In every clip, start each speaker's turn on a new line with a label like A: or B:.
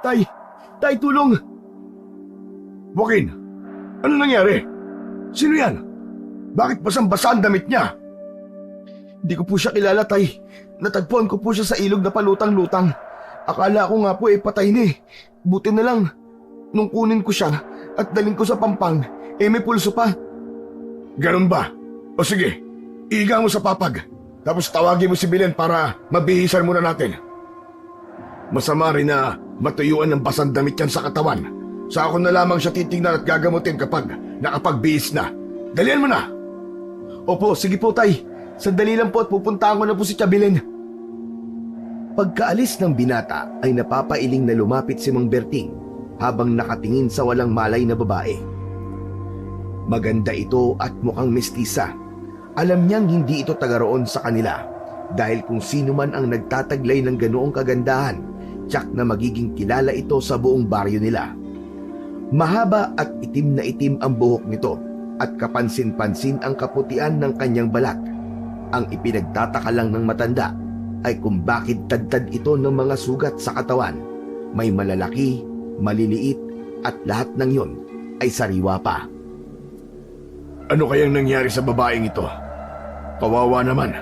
A: Tay! Tay, tulong!
B: Joaquin, ano nangyari? Sino yan? Bakit basang-basa ang damit niya?
A: Hindi ko po siya kilala, Tay. Natagpuan ko po siya sa ilog na palutang-lutang. Akala ko nga po patay na eh. Buti na lang, nung kunin ko siya at daling ko sa pampang, may pulso pa.
B: Ganun ba? O sige, iga mo sa papag. Tapos tawagin mo si Belen para mabihisan muna natin. Masama rin na matuyuan ng basang damit yan sa katawan. Sa ako na lamang siya titignan at gagamutin kapag nakapagbihis na. Dalian mo na!
A: Opo, sige po, Tay. Sandali lang po at pupuntahan ko na po si Belen. Pagkaalis ng binata ay napapailing na lumapit si Mang Berting habang nakatingin sa walang malay na babae. Maganda ito at mukhang mestisa. Alam niyang hindi ito taga roon sa kanila dahil kung sino man ang nagtataglay ng ganoong kagandahan, tiyak na magiging kilala ito sa buong baryo nila. Mahaba at itim na itim ang buhok nito at kapansin-pansin ang kaputian ng kanyang balat. Ang ipinagtataka lang ng matanda ay kung bakit tad-tad ito ng mga sugat sa katawan. May malalaki, maliliit at lahat ng yon ay sariwa pa.
B: Ano kayang nangyari sa babaeng ito? Kawawa naman.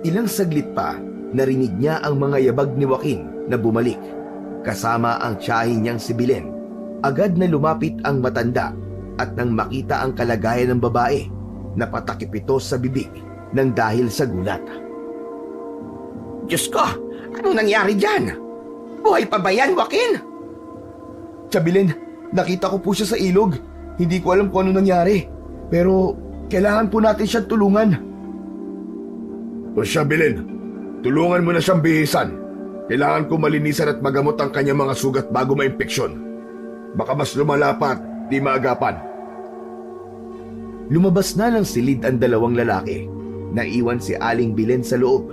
A: Ilang saglit pa, narinig niya ang mga yabag ni Joaquin na bumalik. Kasama ang tiyahin niyang si Belen. Agad na lumapit ang matanda at nang makita ang kalagayan ng babae, napatakip ito sa bibig nang dahil sa gulat.
C: Diyos ko, anong nangyari dyan? Buhay pa ba yan, Joaquin?
A: Belen, nakita ko po siya sa ilog. Hindi ko alam kung ano nangyari. Pero kailangan po natin siyang tulungan.
B: O siya, Belen, tulungan mo na siyang bihisan. Kailangan ko malinisan at magamot ang kanyang mga sugat bago maimpeksyon. Baka mas lumala pa at di maagapan.
A: Lumabas na ng silid ang dalawang lalaki. Naiwan si Aling Belen sa loob.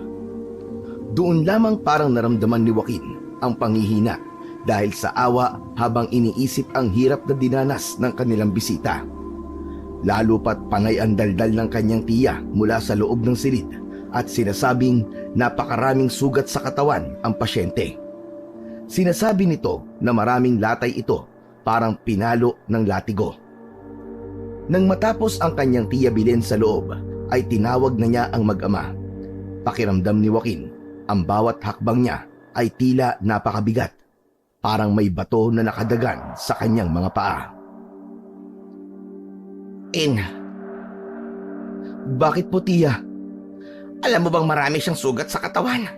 A: Doon lamang parang naramdaman ni Joaquin ang panghihina dahil sa awa habang iniisip ang hirap na dinanas ng kanilang bisita. Lalo pat pangay ang daldal ng kanyang tiya mula sa loob ng silid at sinasabing napakaraming sugat sa katawan ang pasyente. Sinasabi nito na maraming latay ito, parang pinalo ng latigo. Nang matapos ang kanyang tiya Belen sa loob, ay tinawag na niya ang mag-ama. Pakiramdam ni Joaquin, ang bawat hakbang niya ay tila napakabigat. Parang may bato na nakadagan sa kanyang mga paa. Bakit po, tiya?
C: Alam mo bang marami siyang sugat sa katawan?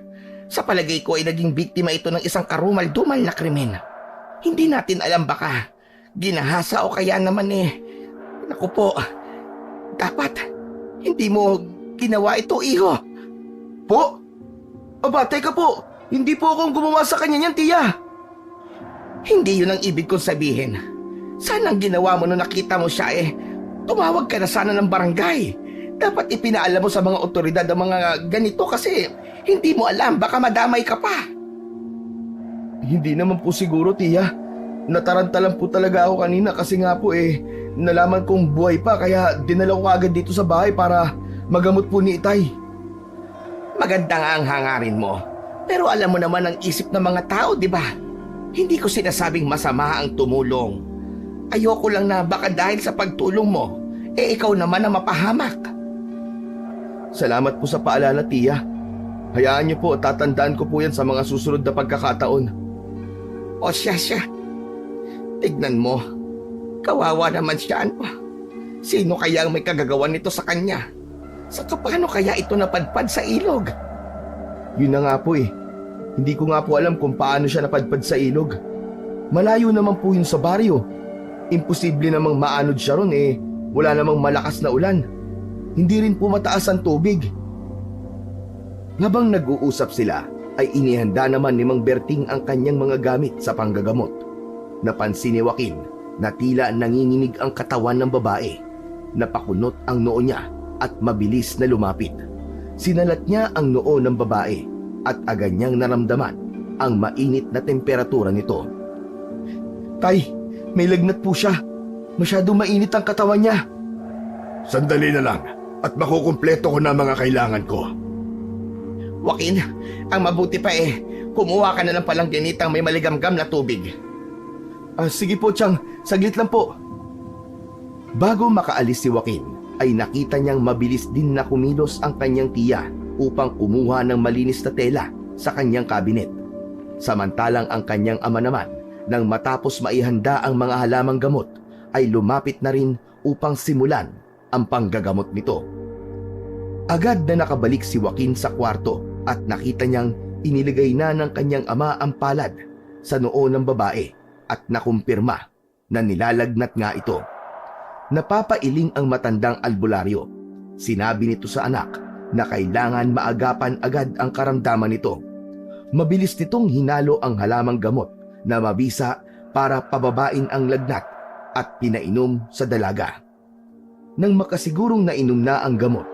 C: Sa palagay ko ay naging biktima ito ng isang karumal-dumal na krimen. Hindi natin alam, baka ginahasa o kaya naman naku po, dapat hindi mo ginawa ito, iho.
A: Po? Aba, teka po. Hindi po akong gumawa sa kanya niyan, tiya.
C: Hindi yun ang ibig kong sabihin. Sana ang ginawa mo nung nakita mo siya tumawag ka na sana ng barangay. Dapat ipinaalam mo sa mga otoridad ang mga ganito kasi hindi mo alam, baka madamay ka pa.
A: Hindi naman po siguro, tiya. Nataranta lang po talaga ako kanina kasi nga po nalaman kong buhay pa kaya dinala ko agad dito sa bahay para magamot po ni Itay.
C: Maganda nga ang hangarin mo. Pero alam mo naman ang isip ng mga tao, di ba? Hindi ko sinasabing masama ang tumulong. Ayoko lang na baka dahil sa pagtulong mo, ikaw naman ang mapahamak.
A: Salamat po sa paalala, tiya. Hayaan niyo po, tatandaan ko po yan sa mga susunod na pagkakataon.
C: O siya. Tignan mo. Kawawa naman siya, Sino kaya ang may kagagawan nito sa kanya? Saka paano kaya ito napadpad sa ilog?
A: Yun na nga po Hindi ko nga po alam kung paano siya napadpad sa ilog. Malayo naman po yun sa baryo. Imposible namang maanod siya ron wala namang malakas na ulan. Hindi rin po mataas ang tubig. Habang nag-uusap sila, ay inihanda naman ni Mang Berting ang kanyang mga gamit sa panggagamot. Napansin ni Joaquin na tila nanginginig ang katawan ng babae. Napakunot ang noo niya at mabilis na lumapit. Sinalat niya ang noo ng babae at agad niyang naramdaman ang mainit na temperatura nito. Tay, may lagnat po siya. Masyadong mainit ang katawan niya.
B: Sandali na lang at makukumpleto ko na mga kailangan ko.
C: Joaquin, ang mabuti pa kumuha ka na ng palangganitang may maligamgam na tubig.
A: Sige po, Chang. Saglit lang po. Bago makaalis si Joaquin, ay nakita niyang mabilis din na kumilos ang kanyang tiya upang kumuha ng malinis na tela sa kanyang kabinet. Samantalang ang kanyang ama naman, nang matapos maihanda ang mga halamang gamot, ay lumapit na rin upang simulan ang panggagamot nito. Agad na nakabalik si Joaquin sa kwarto at nakita niyang iniligay na ng kanyang ama ang palad sa noo ng babae at nakumpirma na nilalagnat nga ito. Napapailing ang matandang albularyo. Sinabi nito sa anak na kailangan maagapan agad ang karamdaman nito. Mabilis nitong hinalo ang halamang gamot na mabisa para pababain ang lagnat at pinainom sa dalaga. Nang makasigurong nainom na ang gamot,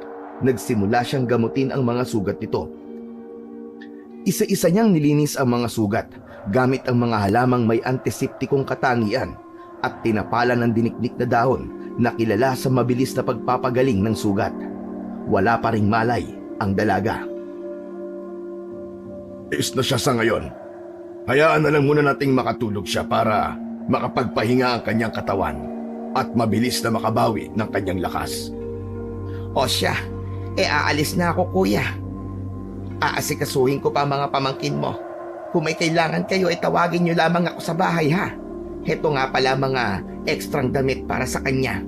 A: nagsimula siyang gamutin ang mga sugat nito. Isa-isa niyang nilinis ang mga sugat gamit ang mga halamang may antiseptikong katangian at tinapalan ng dinikdik na dahon na kilala sa mabilis na pagpapagaling ng sugat. Wala pa ring malay ang dalaga.
B: Is na siya sa ngayon. Hayaan na lang muna nating makatulog siya para makapagpahinga ang kanyang katawan at mabilis na makabawi ng kanyang lakas.
C: O siya, aalis na ako kuya. Aasikasuhin ko pa ang mga pamangkin mo. Kung may kailangan kayo tawagin niyo lamang ako sa bahay ha. Heto nga pala mga ekstrang damit para sa kanya.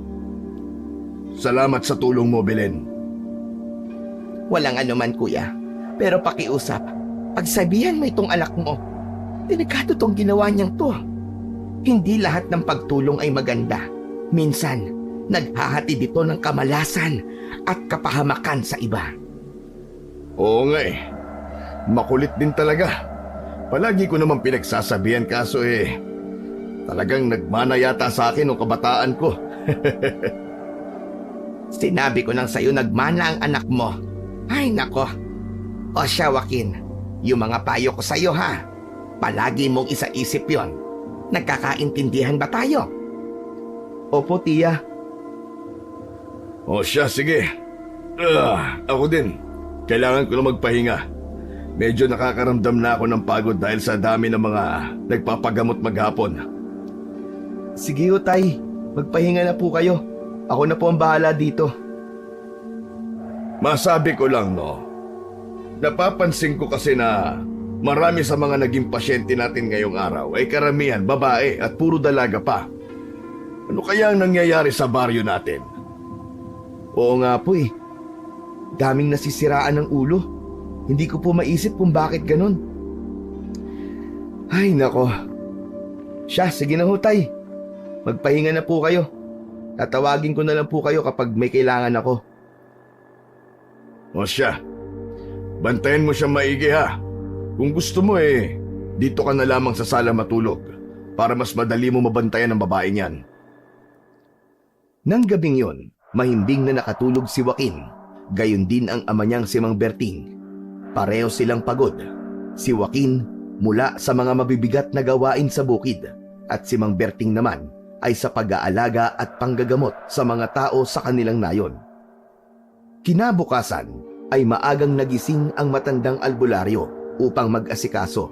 B: Salamat sa tulong mo, Belen.
C: Walang anuman kuya. Pero pakiusap, pagsabihan mo itong anak mo. Delikado tong ginawa niyang to. Hindi lahat ng pagtulong ay maganda. Minsan, naghahatid ito ng kamalasan at kapahamakan sa iba.
B: Oo nga makulit din talaga. Palagi ko naman pinagsasabihan kaso talagang nagmana yata sa akin ng kabataan ko.
C: Sinabi ko nang sa'yo nagmana ang anak mo. Ay nako. O siya Joaquin, yung mga payo ko sa'yo ha. Palagi mong isaisip yon. Nagkakaintindihan ba tayo?
A: Opo, tiya.
B: O siya, sige. Ako din. Kailangan ko na magpahinga. Medyo nakakaramdam na ako ng pagod dahil sa dami ng mga nagpapagamot maghapon.
A: Sige ho, tay. Magpahinga na po kayo. Ako na po ang bahala dito.
B: Masabi ko lang, napapansin ko kasi na marami sa mga naging pasyente natin ngayong araw ay karamihan babae at puro dalaga pa. Ano kaya ang nangyayari sa baryo natin?
A: Oo nga po Daming nasisiraan ng ulo. Hindi ko po maisip kung bakit ganun. Ay nako. Siya, sige na ho tay. Magpahinga na po kayo. Tatawagin ko na lang po kayo kapag may kailangan ako.
B: O siya, bantayan mo siya maigi ha. Kung gusto mo dito ka na lamang sa sala matulog para mas madali mo mabantayan ang babaeng yan.
A: Nang gabing yon, mahimbing na nakatulog si Joaquin. Gayon din ang ama niyang si Mang Berting. Pareho silang pagod. Si Joaquin mula sa mga mabibigat na gawain sa bukid at si Mang Berting naman ay sa pag-aalaga at panggagamot sa mga tao sa kanilang nayon. Kinabukasan ay maagang nagising ang matandang albularyo upang mag-asikaso.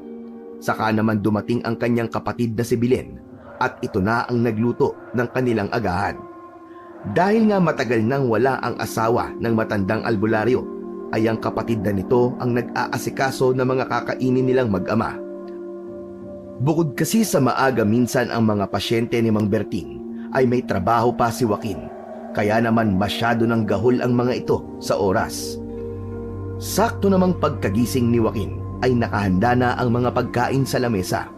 A: Saka naman dumating ang kanyang kapatid na si Belen at ito na ang nagluto ng kanilang agahan. Dahil nga matagal nang wala ang asawa ng matandang albularyo, ay ang kapatid na nito ang nag-aasikaso ng mga kakainin nilang mag-ama. Bukod kasi sa maaga minsan ang mga pasyente ni Mang Berting, ay may trabaho pa si Joaquin, kaya naman masyado ng gahol ang mga ito sa oras. Sakto namang pagkagising ni Joaquin ay nakahanda na ang mga pagkain sa lamesa.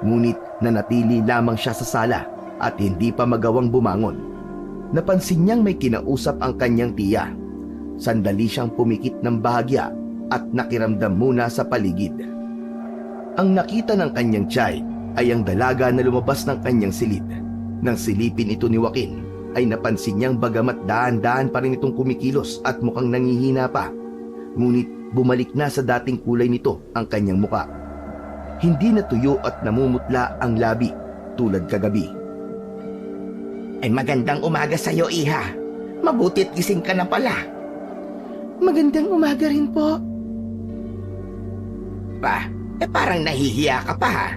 A: Ngunit nanatili lamang siya sa sala at hindi pa magawang bumangon. Napansin niyang may kinausap ang kanyang tiya. Sandali siyang pumikit ng bahagya at nakiramdam muna sa paligid. Ang nakita ng kanyang tiyay ay ang dalaga na lumabas ng kanyang silid. Nang silipin ito ni Joaquin, ay napansin niyang bagamat daan-daan pa rin itong kumikilos at mukhang nangihina pa. Ngunit bumalik na sa dating kulay nito ang kanyang muka. Hindi natuyo at namumutla ang labi tulad kagabi.
C: Ay magandang umaga sa'yo, iha. Mabuti't gising ka na pala.
D: Magandang umaga rin po.
C: pa? Parang nahihiya ka pa ha?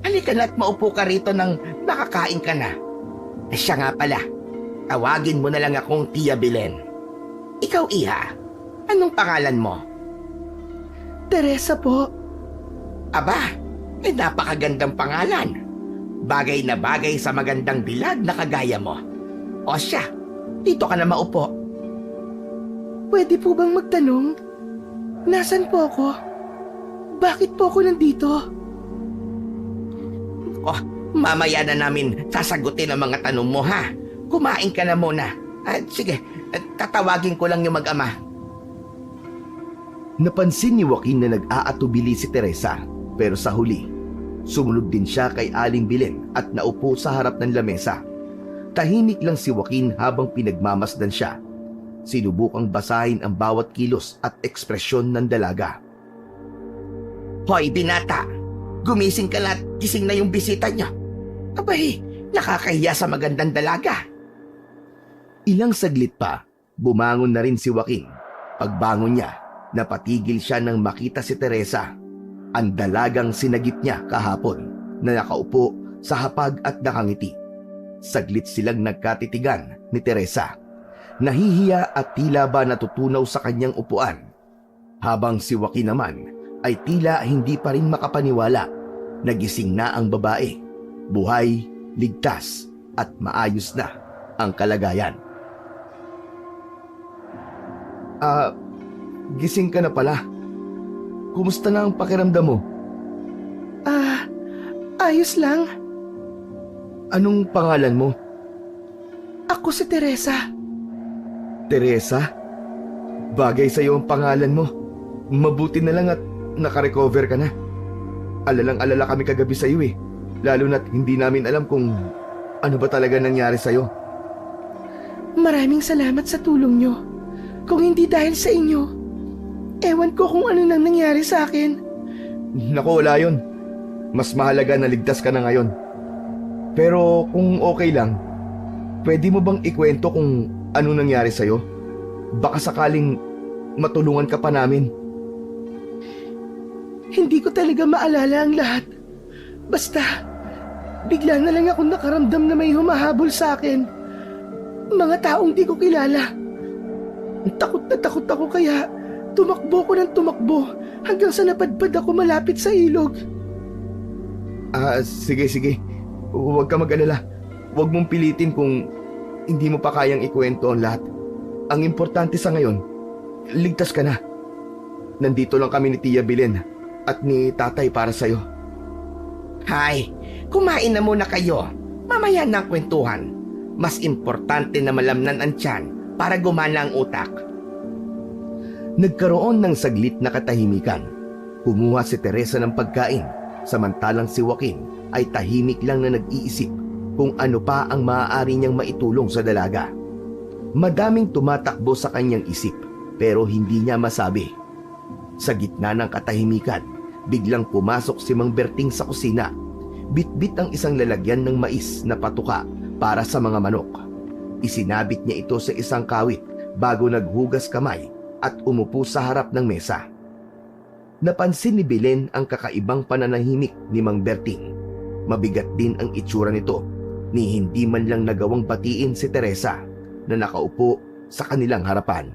C: Halika na at maupo ka rito nang nakakain ka na. Siya nga pala, tawagin mo na lang akong Tia Belen. Ikaw, Iha, anong pangalan mo?
D: Teresa po.
C: Aba, napakagandang pangalan. Bagay na bagay sa magandang dilag na kagaya mo. O siya, dito ka na maupo.
D: Pwede po bang magtanong? Nasaan po ako? Bakit po ako nandito?
C: Oh, mamaya na namin sasagutin ang mga tanong mo ha. Kumain ka na muna. Sige, tatawagin ko lang yung mag-ama.
A: Napansin ni Joaquin na nag-aatubili si Teresa, pero sa huli, sumunod din siya kay Aling Belen at naupo sa harap ng lamesa. Tahimik lang si Joaquin habang pinagmamasdan siya. Sinubukang basahin ang bawat kilos at ekspresyon ng dalaga.
C: Hoy, binata! Gumising ka na at gising na yung bisita niya. Abay, nakakahiya sa magandang dalaga.
A: Ilang saglit pa, bumangon na rin si Joaquin. Pagbangon niya, napatigil siya nang makita si Teresa, ang dalagang sinagip niya kahapon na nakaupo sa hapag at nakangiti. Saglit silang nagkatitigan ni Teresa. Nahihiya at tila ba natutunaw sa kanyang upuan. Habang si Joaquin naman ay tila hindi pa rin makapaniwala. Nagising na ang babae. Buhay, ligtas at maayos na ang kalagayan. Gising ka na pala. Kumusta na ang pakiramdam mo?
D: Ayos lang.
A: Anong pangalan mo?
D: Ako si Teresa.
A: Teresa? Bagay sa'yo ang pangalan mo. Mabuti na lang at nakarecover ka na. Alalang-alala kami kagabi sa'yo eh. Lalo na't hindi namin alam kung ano ba talaga nangyari sa'yo.
D: Maraming salamat sa tulong nyo. Kung hindi dahil sa inyo, ewan ko kung ano nang nangyari sa akin.
A: Naku, wala yun. Mas mahalaga na ligtas ka na ngayon. Pero kung okay lang, pwede mo bang ikwento kung ano nangyari sa'yo? Baka sakaling matulungan ka pa namin.
D: Hindi ko talaga maalala ang lahat. Basta, bigla na lang ako nakaramdam na may humahabol sa akin. Mga taong di ko kilala. Takot na takot ako kaya tumakbo ko ng tumakbo hanggang sa napadpad ako malapit sa ilog.
A: Sige. Huwag ka mag-alala. Huwag mong pilitin kung hindi mo pa kayang ikwento ang lahat. Ang importante sa ngayon, ligtas ka na. Nandito lang kami ni Tia Belen at ni Tatay para sa'yo.
C: Hay, kumain na muna kayo. Mamaya na ang kwentuhan. Mas importante na malamnan ang tiyan para gumana ang utak.
A: Nagkaroon ng saglit na katahimikan. Kumuha si Teresa ng pagkain, samantalang si Joaquin ay tahimik lang na nag-iisip kung ano pa ang maaari niyang maitulong sa dalaga. Madaming tumatakbo sa kanyang isip pero hindi niya masabi. Sa gitna ng katahimikan, biglang pumasok si Mang Berting sa kusina. Bitbit ang isang lalagyan ng mais na patuka para sa mga manok. Isinabit niya ito sa isang kawit bago naghugas kamay at umupo sa harap ng mesa. Napansin ni Belen ang kakaibang pananahimik ni Mang Berting. Mabigat din ang itsura nito ni hindi man lang nagawang batiin si Teresa na nakaupo sa kanilang harapan.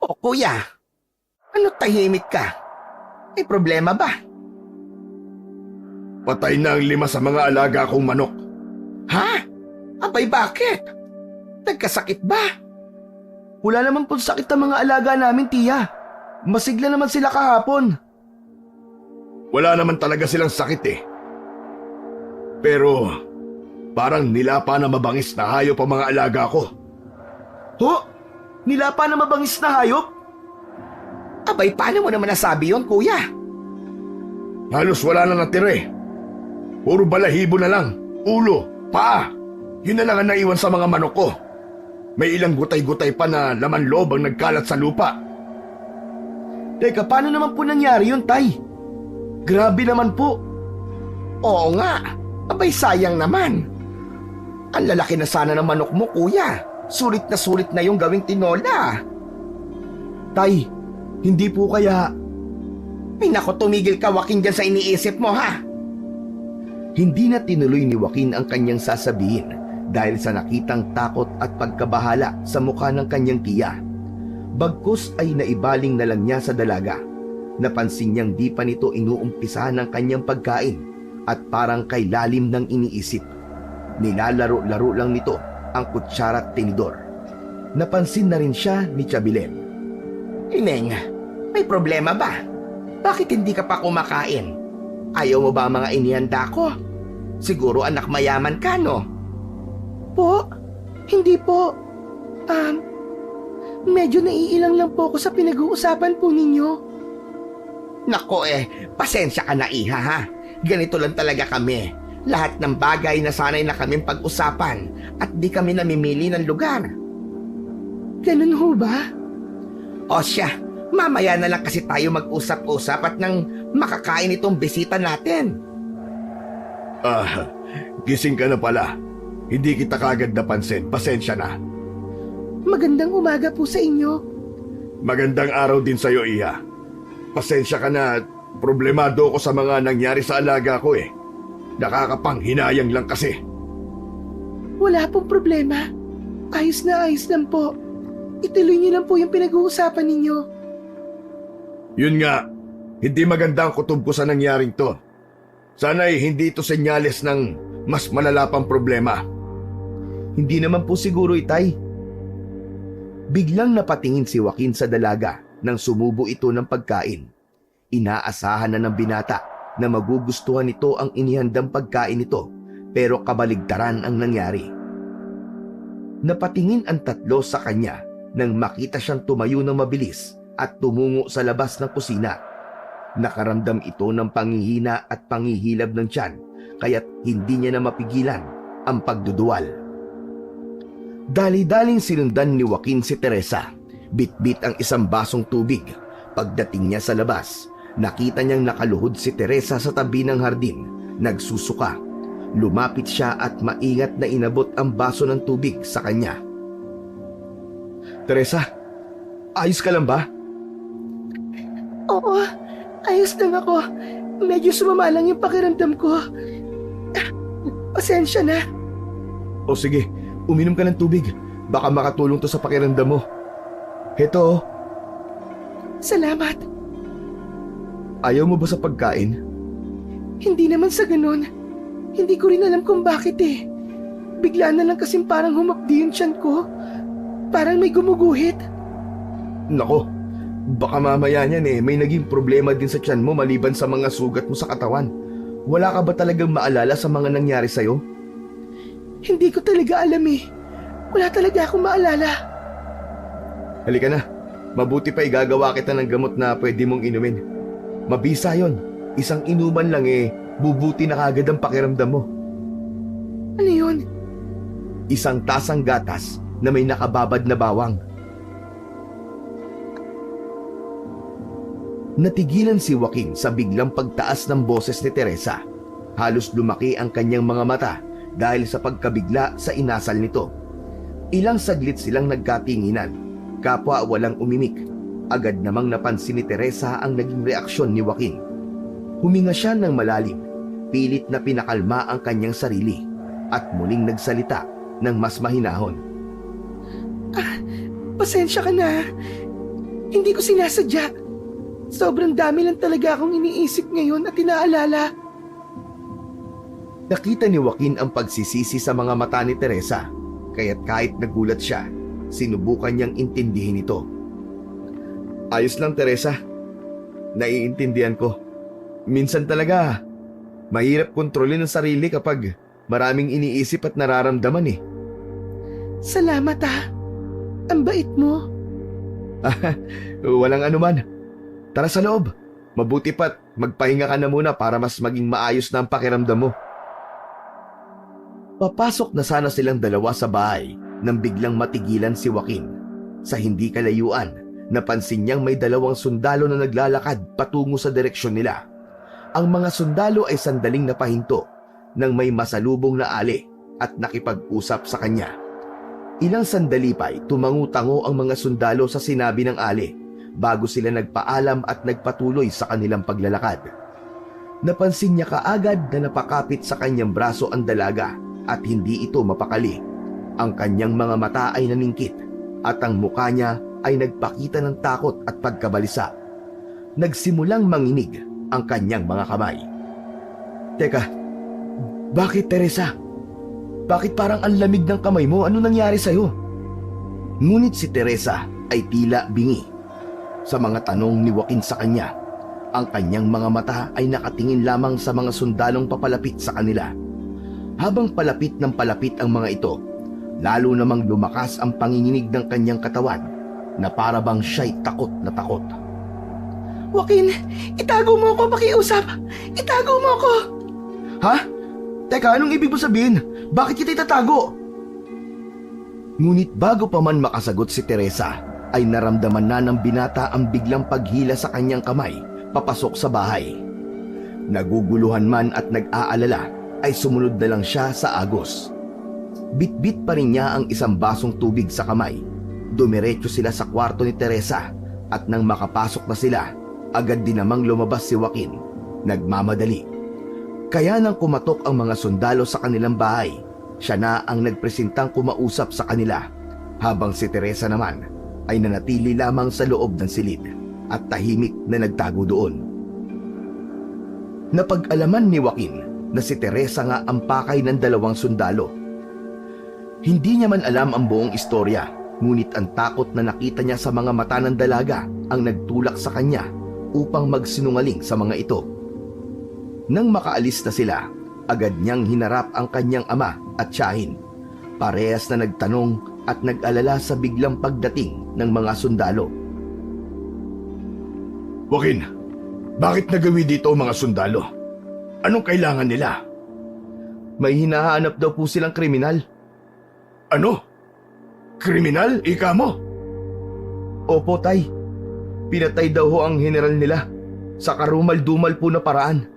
C: O kuya, ano tahimik ka? May problema ba?
B: Patay na ang 5 sa mga alaga kong manok.
C: Ha? Abay bakit? Nagkasakit ba?
A: Wala naman pong sakit ang mga alaga namin, Tia. Masigla naman sila kahapon.
B: Wala naman talaga silang sakit eh. Pero parang nilapa na mabangis na hayop ang mga alaga ko.
A: Ho? Nilapa na mabangis na hayop?
C: Abay, paano mo naman nasabi yon, kuya?
B: Halos wala na natira eh. Puro balahibo na lang, ulo, paa. Yun na lang ang naiwan sa mga manok ko. May ilang gutay-gutay pa na laman loob ang nagkalat sa lupa.
A: Teka, paano naman po nangyari yun, Tay? Grabe naman po.
C: Oo nga. Abay, sayang naman. Ang lalaki na sana ng manok mo, kuya. Sulit na yung gawing tinola.
A: Tay, hindi po kaya
C: Ay nako, tumigil ka Joaquin dyan sa iniisip mo ha.
A: Hindi na tinuloy ni Joaquin ang kanyang sasabihin dahil sa nakitang takot at pagkabahala sa mukha ng kanyang tiya. Bagkus ay naibaling na lang niya sa dalaga. Napansin niyang di pa nito inuumpisahan ng kanyang pagkain at parang kay lalim ng iniisip. Nilalaro-laro lang nito ang kutsara at tinidor. Napansin na rin siya ni Chabilen.
C: Ineng, may problema ba? Bakit hindi ka pa kumakain? Ayaw mo ba ang mga inihanda ko? Siguro anak mayaman ka, no?
D: Po? Hindi po. Medyo naiilang lang po ako sa pinag-uusapan po ninyo.
C: Nako pasensya ka na iha ha. Ganito lang talaga kami. Lahat ng bagay na sanay na kaming pag-usapan at di kami namimili ng lugar.
D: Ganun ho ba?
C: O siya, mamaya na lang kasi tayo mag-usap-usap at nang makakain itong bisita natin.
B: Gising ka na pala. Hindi kita kagad napansin. Pasensya na.
D: Magandang umaga po sa inyo.
B: Magandang araw din sa'yo, Iha. Pasensya ka na at problemado ako sa mga nangyari sa alaga ko eh. Nakakapanghinayang lang kasi.
D: Wala pong problema. Ayos na ayos lang po. Ituloy niyo lang po yung pinag-uusapan ninyo.
B: Yun nga, hindi maganda ang kutob ko sa nangyaring to. Sana'y hindi ito senyales ng mas malala pang problema.
A: Hindi naman po siguro, Itay. Biglang napatingin si Joaquin sa dalaga nang sumubo ito ng pagkain. Inaasahan na ng binata na magugustuhan nito ang inihandang pagkain nito, pero kabaligtaran ang nangyari. Napatingin ang tatlo sa kanya nang makita siyang tumayo ng mabilis at tumungo sa labas ng kusina. Nakaramdam ito ng panghihina at panghihilab ng tiyan, kaya't hindi niya na mapigilan ang pagduduwal. Dali-daling sinundan ni Joaquin si Teresa. Bit-bit ang isang basong tubig. Pagdating niya sa labas, nakita niyang nakaluhod si Teresa sa tabi ng hardin, nagsusuka. Lumapit siya at maingat na inabot ang baso ng tubig sa kanya. Teresa, ayos ka lang ba?
D: Oo, ayos lang ako. Medyo sumama lang yung pakiramdam ko. Pasensya na.
A: O sige, uminom ka ng tubig. Baka makatulong to sa pakiramdam mo. Heto.
D: Salamat.
A: Ayaw mo ba sa pagkain?
D: Hindi naman sa ganun. Hindi ko rin alam kung bakit eh. Bigla na lang kasing parang humapdi yung tiyan ko. Parang may gumuguhit.
A: Nako, baka mamaya niyan may naging problema din sa tiyan mo maliban sa mga sugat mo sa katawan. Wala ka ba talagang maalala sa mga nangyari sa'yo?
D: Hindi ko talaga alam eh. Wala talaga akong maalala.
A: Halika na, mabuti pa igagawa kita ng gamot na pwede mong inumin. Mabisa yon, isang inuman lang bubuti na kagad ang pakiramdam mo.
D: Ano yun?
A: Isang tasang gatas na may nakababad na bawang. Natigilan si Joaquin sa biglang pagtaas ng boses ni Teresa. Halos lumaki ang kanyang mga mata dahil sa pagkabigla sa inasal nito. Ilang saglit silang nagkatinginan. Kapwa walang umimik. Agad namang napansin ni Teresa ang naging reaksyon ni Joaquin. Huminga siya ng malalim. Pilit na pinakalma ang kanyang sarili at muling nagsalita ng mas mahinahon.
D: Pasensya ka na. Hindi ko sinasadya. Sobrang dami lang talaga akong iniisip ngayon at inaalala.
A: Nakita ni Joaquin ang pagsisisi sa mga mata ni Teresa, kaya't kahit nagulat siya, sinubukan niyang intindihin ito. Ayos lang, Teresa. Naiintindihan ko. Minsan talaga, mahirap kontrolin ang sarili kapag maraming iniisip at nararamdaman eh.
D: Salamat ah. Ang bait mo.
A: Walang anuman. Tara sa loob. Mabuti pa't magpahinga ka na muna para mas maging maayos na ang pakiramdam mo. Papasok na sana silang dalawa sa bahay nang biglang matigilan si Joaquin. Sa hindi kalayuan, napansin niyang may dalawang sundalo na naglalakad patungo sa direksyon nila. Ang mga sundalo ay sandaling napahinto nang may masalubong na ali at nakipag-usap sa kanya. Ilang sandali pa'y tumangu-tango ang mga sundalo sa sinabi ng ali. bago sila nagpaalam at nagpatuloy sa kanilang paglalakad. Napansin niya kaagad na napakapit sa kanyang braso ang dalaga at hindi ito mapakali. Ang kanyang mga mata ay naningkit at ang mukha niya ay nagpakita ng takot at pagkabalisa. Nagsimulang manginig ang kanyang mga kamay. Teka, bakit Teresa? Bakit parang ang lamig ng kamay mo? Ano nangyari sa'yo? Ngunit si Teresa ay tila bingi sa mga tanong ni Joaquin sa kanya. Ang kanyang mga mata ay nakatingin lamang sa mga sundalong papalapit sa kanila. Habang palapit ng palapit ang mga ito, lalo namang lumakas ang panginginig ng kanyang katawan na para bang siya'y takot na takot.
D: Joaquin, itago mo ako, pakiusap! Itago mo ako!
A: Ha? Teka, anong ibig mo sabihin? Bakit kita itatago? Ngunit bago pa man makasagot si Teresa, ay naramdaman na ng binata ang biglang paghila sa kanyang kamay papasok sa bahay. Naguguluhan man at nag-aalala, ay sumunod na lang siya sa agos. Bitbit pa rin niya ang isang basong tubig sa kamay. Dumiretso sila sa kwarto ni Teresa at nang makapasok na sila, agad din namang lumabas si Joaquin. Nagmamadali. Kaya nang kumatok ang mga sundalo sa kanilang bahay, siya na ang nagpresentang kumausap sa kanila, habang si Teresa naman ay nanatili lamang sa loob ng silid at tahimik na nagtago doon. Napag-alaman ni Joaquin na si Teresa nga ang pakay ng dalawang sundalo. Hindi niya man alam ang buong istorya, ngunit ang takot na nakita niya sa mga mata ng dalaga ang nagtulak sa kanya upang magsinungaling sa mga ito. Nang makaalis na sila, agad niyang hinarap ang kanyang ama at tiyahin. Parehas na nagtanong at nag-alala sa biglang pagdating ng mga sundalo.
B: Joaquin, bakit nagawi dito ang mga sundalo? Anong kailangan nila?
A: May hinahanap daw po silang kriminal.
B: Ano? Kriminal? Ika mo?
A: Opo, tay. Pinatay daw ho ang general nila sa karumal-dumal po na paraan.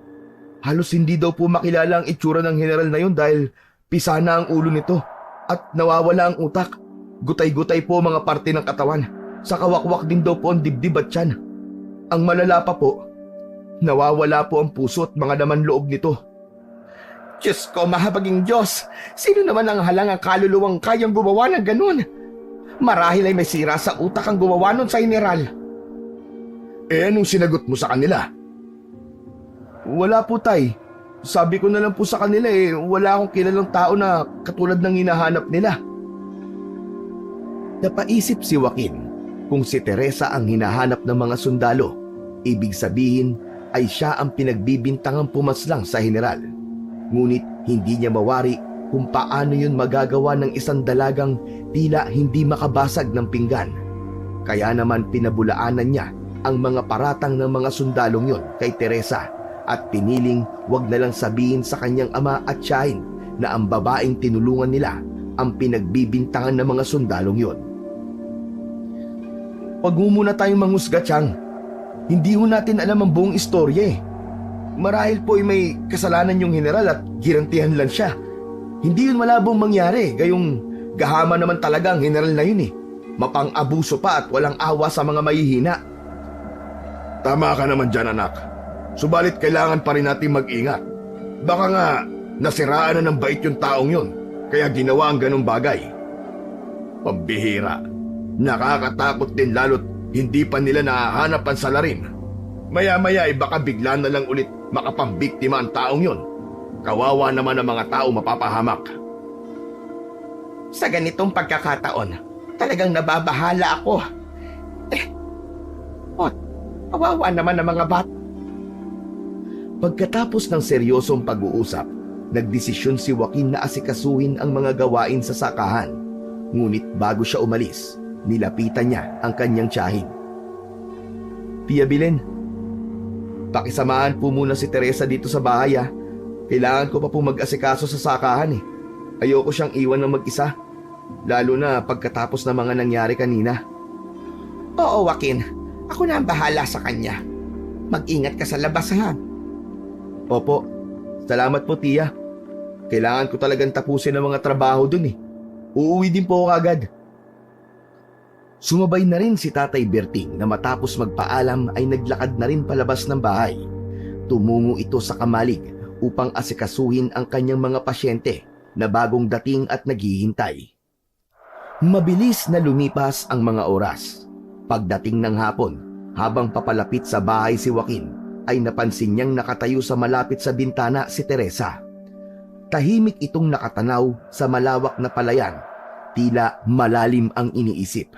A: Halos hindi daw po makilala ang itsura ng general na yun dahil pisana ang ulo nito at nawawala ang utak. Gutay-gutay po mga parte ng katawan. Sa kawakwak din daw po ang dibdib at tiyan. Ang malala pa po, nawawala po ang puso at mga laman loob nito.
C: Diyos ko, mahabaging Diyos! Sino naman ang halangang kaluluwang kayang gumawa ng ganun? Marahil ay may sira sa utak ang gumawa nun sa general.
B: Eh anong sinagot mo sa kanila?
A: Wala po, tay. Sabi ko na lang po sa kanila wala akong kilalang tao na katulad ng hinahanap nila. Napaisip si Joaquin, kung si Teresa ang hinahanap ng mga sundalo, ibig sabihin ay siya ang pinagbibintangang pumaslang sa general. Ngunit hindi niya mawari kung paano yun magagawa ng isang dalagang tila hindi makabasag ng pinggan. Kaya naman pinabulaanan niya ang mga paratang ng mga sundalong yun kay Teresa at piniling wag na lang sabihin sa kanyang ama at tiyahin na ang babaeng tinulungan nila ang pinagbibintangan ng mga sundalong yun. Wag mo muna tayong manghusga, Chang. Hindi ho natin alam ang buong istorya Marahil po ay may kasalanan yung general at girantihan lang siya. Hindi yun malabong mangyari, gayong gahama naman talaga ang general na yun Mapang-abuso pa at walang awa sa mga mahihina.
B: Tama ka naman dyan, anak. Subalit kailangan pa rin natin mag-ingat. Baka nga nasiraan na ng bait yung taong yun, kaya ginawa ang ganong bagay. Pambihira. Nakakatakot din lalo't hindi pa nila nahahanap ang salarin. Maya-maya ay baka bigla na lang ulit makapambiktima ang taong yun. Kawawa naman ang mga tao mapapahamak.
C: Sa ganitong pagkakataon, talagang nababahala ako. Kawawa naman ang mga bat.
A: Pagkatapos ng seryosong pag-uusap, nagdesisyon si Joaquin na asikasuhin ang mga gawain sa sakahan. Ngunit bago siya umalis, nilapitan niya ang kanyang tiyahin. Tia Belen, pakisamahan po muna si Teresa dito sa bahay. Kailangan ko pa po mag-asikaso sa sakahan Ayoko siyang iwan ng mag-isa, lalo na pagkatapos ng mga nangyari kanina.
C: Oo, Joaquin. Ako na ang bahala sa kanya. Mag-ingat ka sa labas, ha?
A: Opo, salamat po, Tia. Kailangan ko talagang tapusin ang mga trabaho dun Uuwi din po ako agad. Sumabay na rin si Tatay Berting na matapos magpaalam ay naglakad na rin palabas ng bahay. Tumungo ito sa kamalig upang asikasuhin ang kanyang mga pasyente na bagong dating at naghihintay. Mabilis na lumipas ang mga oras. Pagdating ng hapon, habang papalapit sa bahay si Joaquin, ay napansin niyang nakatayo sa malapit sa bintana si Teresa. Tahimik itong nakatanaw sa malawak na palayan, tila malalim ang iniisip.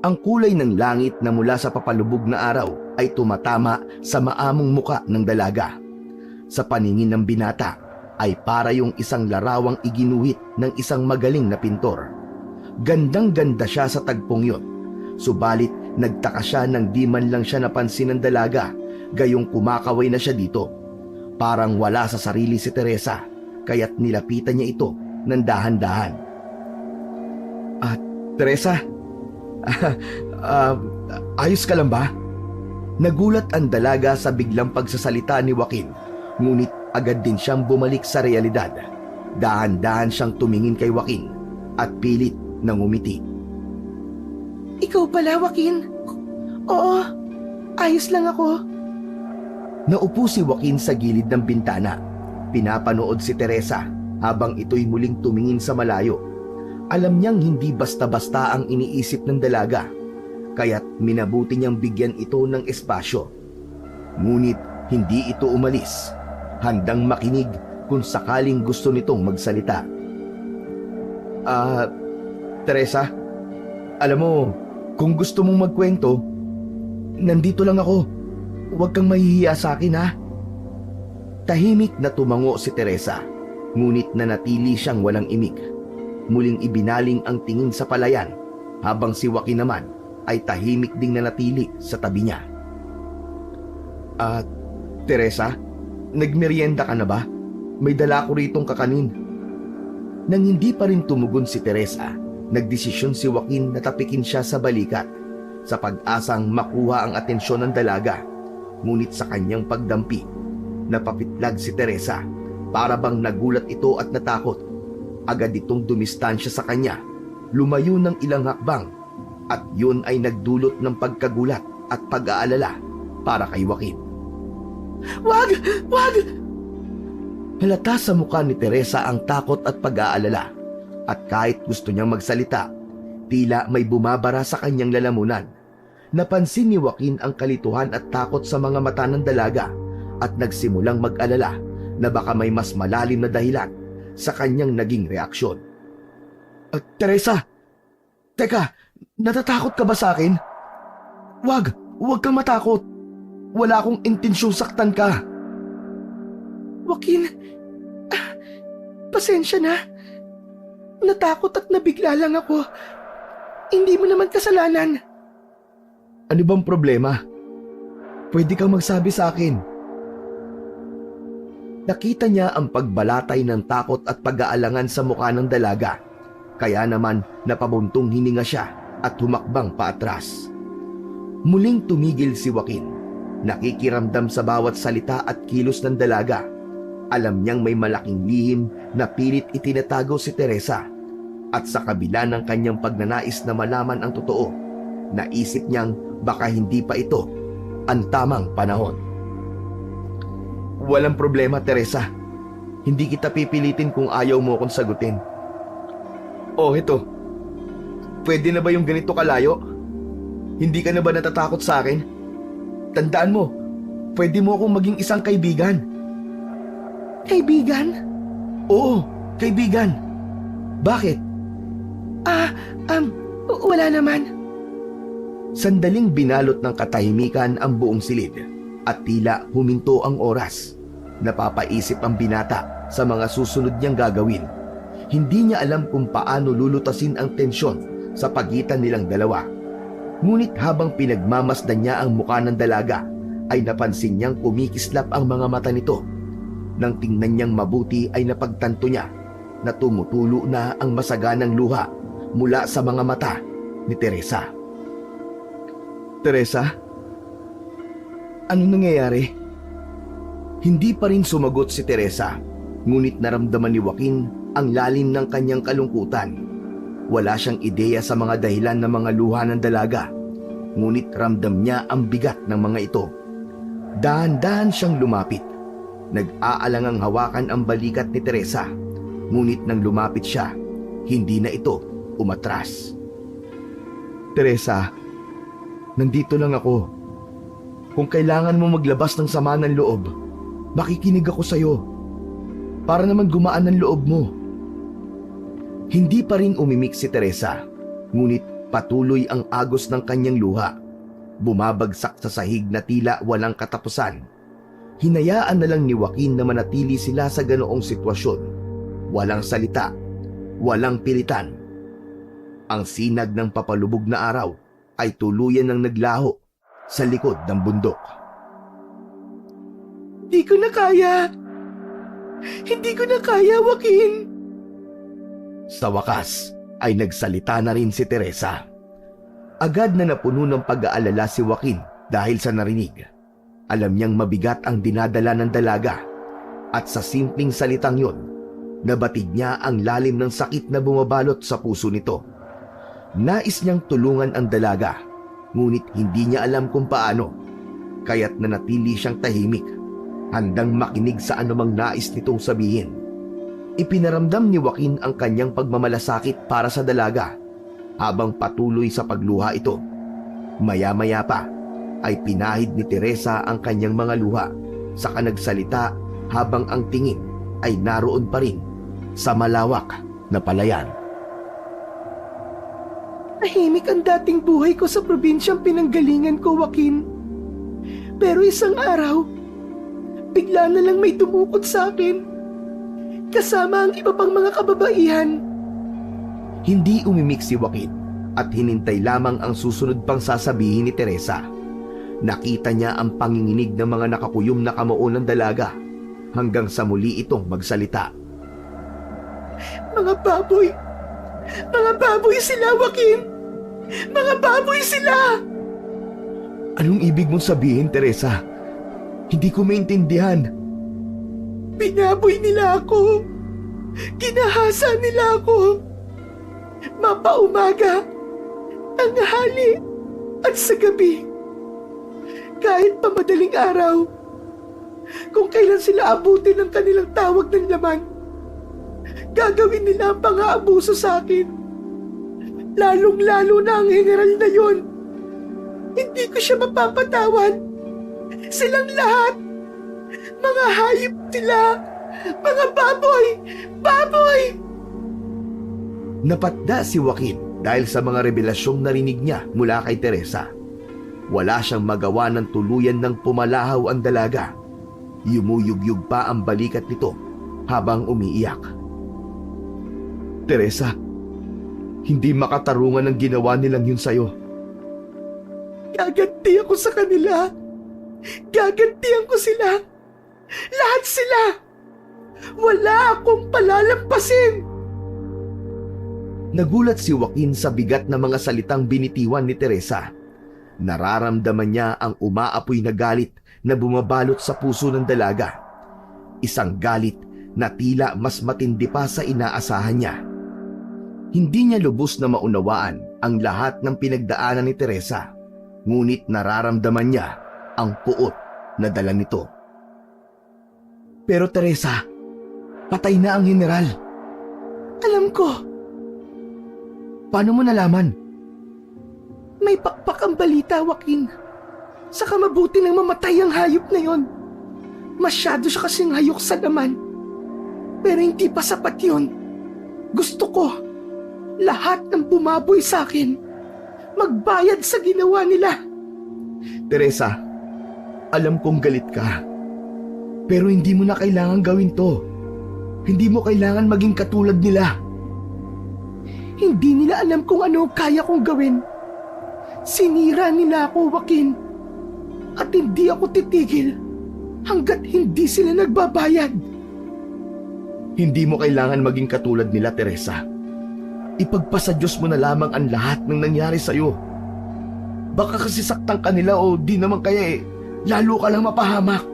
A: Ang kulay ng langit na mula sa papalubog na araw ay tumatama sa maamong muka ng dalaga. Sa paningin ng binata ay para yung isang larawang iginuhit ng isang magaling na pintor. Gandang-ganda siya sa tagpong yun, subalit nagtaka siya nang di man lang siya napansin ng dalaga, gayong kumakaway na siya dito. Parang wala sa sarili si Teresa, kaya't nilapitan niya ito ng dahan-dahan. Teresa? Ayos ka lang ba? Nagulat ang dalaga sa biglang pagsasalita ni Joaquin, ngunit agad din siyang bumalik sa realidad. Dahan-dahan siyang tumingin kay Joaquin at pilit na ngumiti.
D: Ikaw pala, Joaquin? Oo, ayos lang ako.
A: Naupo si Joaquin sa gilid ng bintana. Pinapanood si Teresa habang ito'y muling tumingin sa malayo. Alam niyang hindi basta-basta ang iniisip ng dalaga, kaya't minabuti niyang bigyan ito ng espasyo. Ngunit hindi ito umalis, handang makinig kung sakaling gusto nitong magsalita. Teresa, alam mo, kung gusto mong magkwento, nandito lang ako. Huwag kang mahihiya sa akin, ha? Tahimik na tumango si Teresa, ngunit nanatili siyang walang imik. Muling ibinaling ang tingin sa palayan, habang si Joaquin naman ay tahimik ding nanatili sa tabi niya. Teresa, nagmerienda ka na ba? May dala ko ritong kakanin. Nang hindi pa rin tumugon si Teresa, nagdesisyon si Joaquin na tapikin siya sa balikat, sa pag-asang makuha ang atensyon ng dalaga. Ngunit sa kanyang pagdampi, napapitlag si Teresa, para bang nagulat ito at natakot. Agad itong dumistansya sa kanya, lumayo ng ilang hakbang, at yun ay nagdulot ng pagkagulat at pag-aalala para kay Joaquin.
D: Wag! Wag!
A: Halata sa mukha ni Teresa ang takot at pag-aalala, at kahit gusto niyang magsalita, tila may bumabara sa kanyang lalamunan. Napansin ni Joaquin ang kalituhan at takot sa mga mata ng dalaga, at nagsimulang mag-alala na baka may mas malalim na dahilan sa kanyang naging reaksyon. Teresa! Teka, natatakot ka ba sa akin? Wag kang matakot. Wala akong intensyong saktan ka.
D: Joaquin, pasensya na. Natakot at nabigla lang ako. Hindi mo naman kasalanan.
A: Ano bang problema? Pwede kang magsabi sa akin. Nakita niya ang pagbalatay ng takot at pag-aalangan sa mukha ng dalaga. Kaya naman napabuntong hininga siya at humakbang paatras. Muling tumigil si Joaquin, nakikiramdam sa bawat salita at kilos ng dalaga. Alam niyang may malaking lihim na pilit itinatago si Teresa. At sa kabila ng kanyang pagnanais na malaman ang totoo, naisip niyang baka hindi pa ito ang tamang panahon. Walang problema, Teresa. Hindi kita pipilitin kung ayaw mo akong sagutin. Ito. Pwede na ba yung ganito kalayo? Hindi ka na ba natatakot sa akin? Tandaan mo, pwede mo akong maging isang kaibigan.
D: Kaibigan?
A: Oo, kaibigan. Bakit?
D: Wala naman.
A: Sandaling binalot ng katahimikan ang buong silid at tila huminto ang oras. Napapaisip ang binata sa mga susunod niyang gagawin. Hindi niya alam kung paano lulutasin ang tensyon sa pagitan nilang dalawa. Ngunit habang pinagmamasdan niya ang mukha ng dalaga, ay napansin niyang kumikislap ang mga mata nito. Nang tingnan niyang mabuti ay napagtanto niya na tumutulo na ang masaganang luha mula sa mga mata ni Teresa. Teresa? Ano nangyayari? Hindi pa rin sumagot si Teresa, ngunit naramdaman ni Joaquin ang lalim ng kanyang kalungkutan. Wala siyang ideya sa mga dahilan ng mga luha ng dalaga, ngunit ramdam niya ang bigat ng mga ito. Dahan-dahan siyang lumapit. Nag-aalangang hawakan ang balikat ni Teresa, ngunit nang lumapit siya, hindi na ito umatras. Teresa, nandito lang ako. Kung kailangan mo maglabas ng sama ng loob, makikinig ako sa'yo. Para naman gumaan ang loob mo. Hindi pa rin umimik si Teresa, ngunit patuloy ang agos ng kanyang luha. Bumabagsak sa sahig na tila walang katapusan. Hinayaan na lang ni Joaquin na manatili sila sa ganoong sitwasyon. Walang salita, walang pilitan. Ang sinag ng papalubog na araw ay tuluyan ng naglaho sa likod ng bundok.
D: Di ko na kaya. Hindi ko na kaya, Joaquin.
A: Sa wakas ay nagsalita na rin si Teresa. Agad na napuno ng pag-aalala si Joaquin dahil sa narinig. Alam niyang mabigat ang dinadala ng dalaga at sa simpleng salitang yon, nabatid niya ang lalim ng sakit na bumabalot sa puso nito. Nais niyang tulungan ang dalaga, ngunit hindi niya alam kung paano, kaya't nanatili siyang tahimik, handang makinig sa anumang nais nitong sabihin. Ipinaramdam ni Joaquin ang kanyang pagmamalasakit para sa dalaga habang patuloy sa pagluha ito. Maya-maya pa ay pinahid ni Teresa ang kanyang mga luha, saka nagsalita habang ang tingin ay naroon pa rin sa malawak na palayan.
D: Tahimik ang dating buhay ko sa probinsyang pinanggalingan ko, Joaquin. Pero isang araw, bigla na lang may dumukot sa akin, kasama ang iba pang mga kababaihan.
A: Hindi umimik si Joaquin at hinintay lamang ang susunod pang sasabihin ni Teresa. Nakita niya ang panginginig ng mga nakakuyom na kamao ng dalaga hanggang sa muli itong magsalita.
D: Mga baboy! Mga baboy sila, Joaquin! Mga baboy sila!
A: Anong ibig mong sabihin, Teresa? Hindi ko maintindihan.
D: Binaboy nila ako. Ginahasa nila ako. Mapaumaga, tanghali, at sa gabi. Kahit pa madaling araw, kung kailan sila abutin ng kanilang tawag ng laman, gagawin nila ang pang-aabuso sa akin. Lalong-lalo na ang general na yon. Hindi ko siya mapapatawad. Silang lahat, mga hayop sila, mga baboy, baboy!
A: Napatda si Joaquin dahil sa mga revelasyong narinig niya mula kay Teresa. Wala siyang magawa ng tuluyan ng pumalahaw ang dalaga. Yumuyugyug pa ang balikat nito habang umiiyak. Teresa, hindi makatarungan ang ginawa nilang yun sa'yo.
D: Gaganti ako sa kanila. Gagantihan ko sila. Lahat sila. Wala akong palalampasin.
A: Nagulat si Joaquin sa bigat na mga salitang binitiwan ni Teresa. Nararamdaman niya ang umaapoy na galit na bumabalot sa puso ng dalaga. Isang galit na tila mas matindi pa sa inaasahan niya. Hindi niya lubos na maunawaan ang lahat ng pinagdaanan ni Teresa, ngunit nararamdaman niya ang puot na dala nito. Pero Teresa, patay na ang general.
D: Alam ko.
A: Paano mo nalaman?
D: May pakpak ang balita, Joaquin. Saka mabuti nang mamatay ang hayop na yon. Masyado siya kasing hayok sa laman. Pero hindi pa sapat yun. Gusto ko, lahat ng bumaboy sa akin, magbayad sa ginawa nila.
A: Teresa, alam kong galit ka. Pero hindi mo na kailangan gawin to. Hindi mo kailangan maging katulad nila.
D: Hindi nila alam kung ano kaya kong gawin. Sinira nila ako, Joaquin. At hindi ako titigil hanggat hindi sila nagbabayad.
A: Hindi mo kailangan maging katulad nila, Teresa. Ipagpasa Diyos mo na lamang ang lahat ng nangyari sa'yo. Baka kasi saktan ka nila o di naman kaya lalo ka lang mapahamak.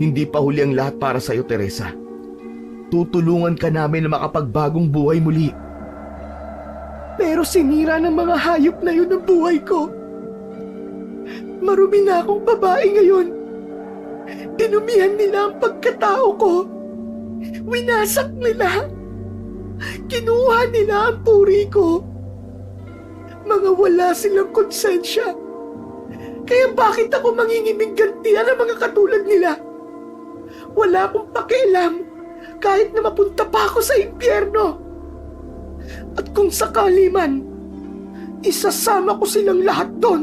A: Hindi pa huli ang lahat para sa'yo, Teresa. Tutulungan ka namin na makapagbagong buhay muli.
D: Pero sinira ng mga hayop na yun ang buhay ko. Marumi na akong babae ngayon. Dinumihan nila ang pagkatao ko. Winasak nila. Kinuha nila ang puri ko. Mga wala silang konsensya. Kaya bakit ako mangingiming gantian ng mga katulad nila? Wala akong pakialam kahit na mapunta pa ako sa impyerno. At kung sakali man, isasama ko silang lahat doon.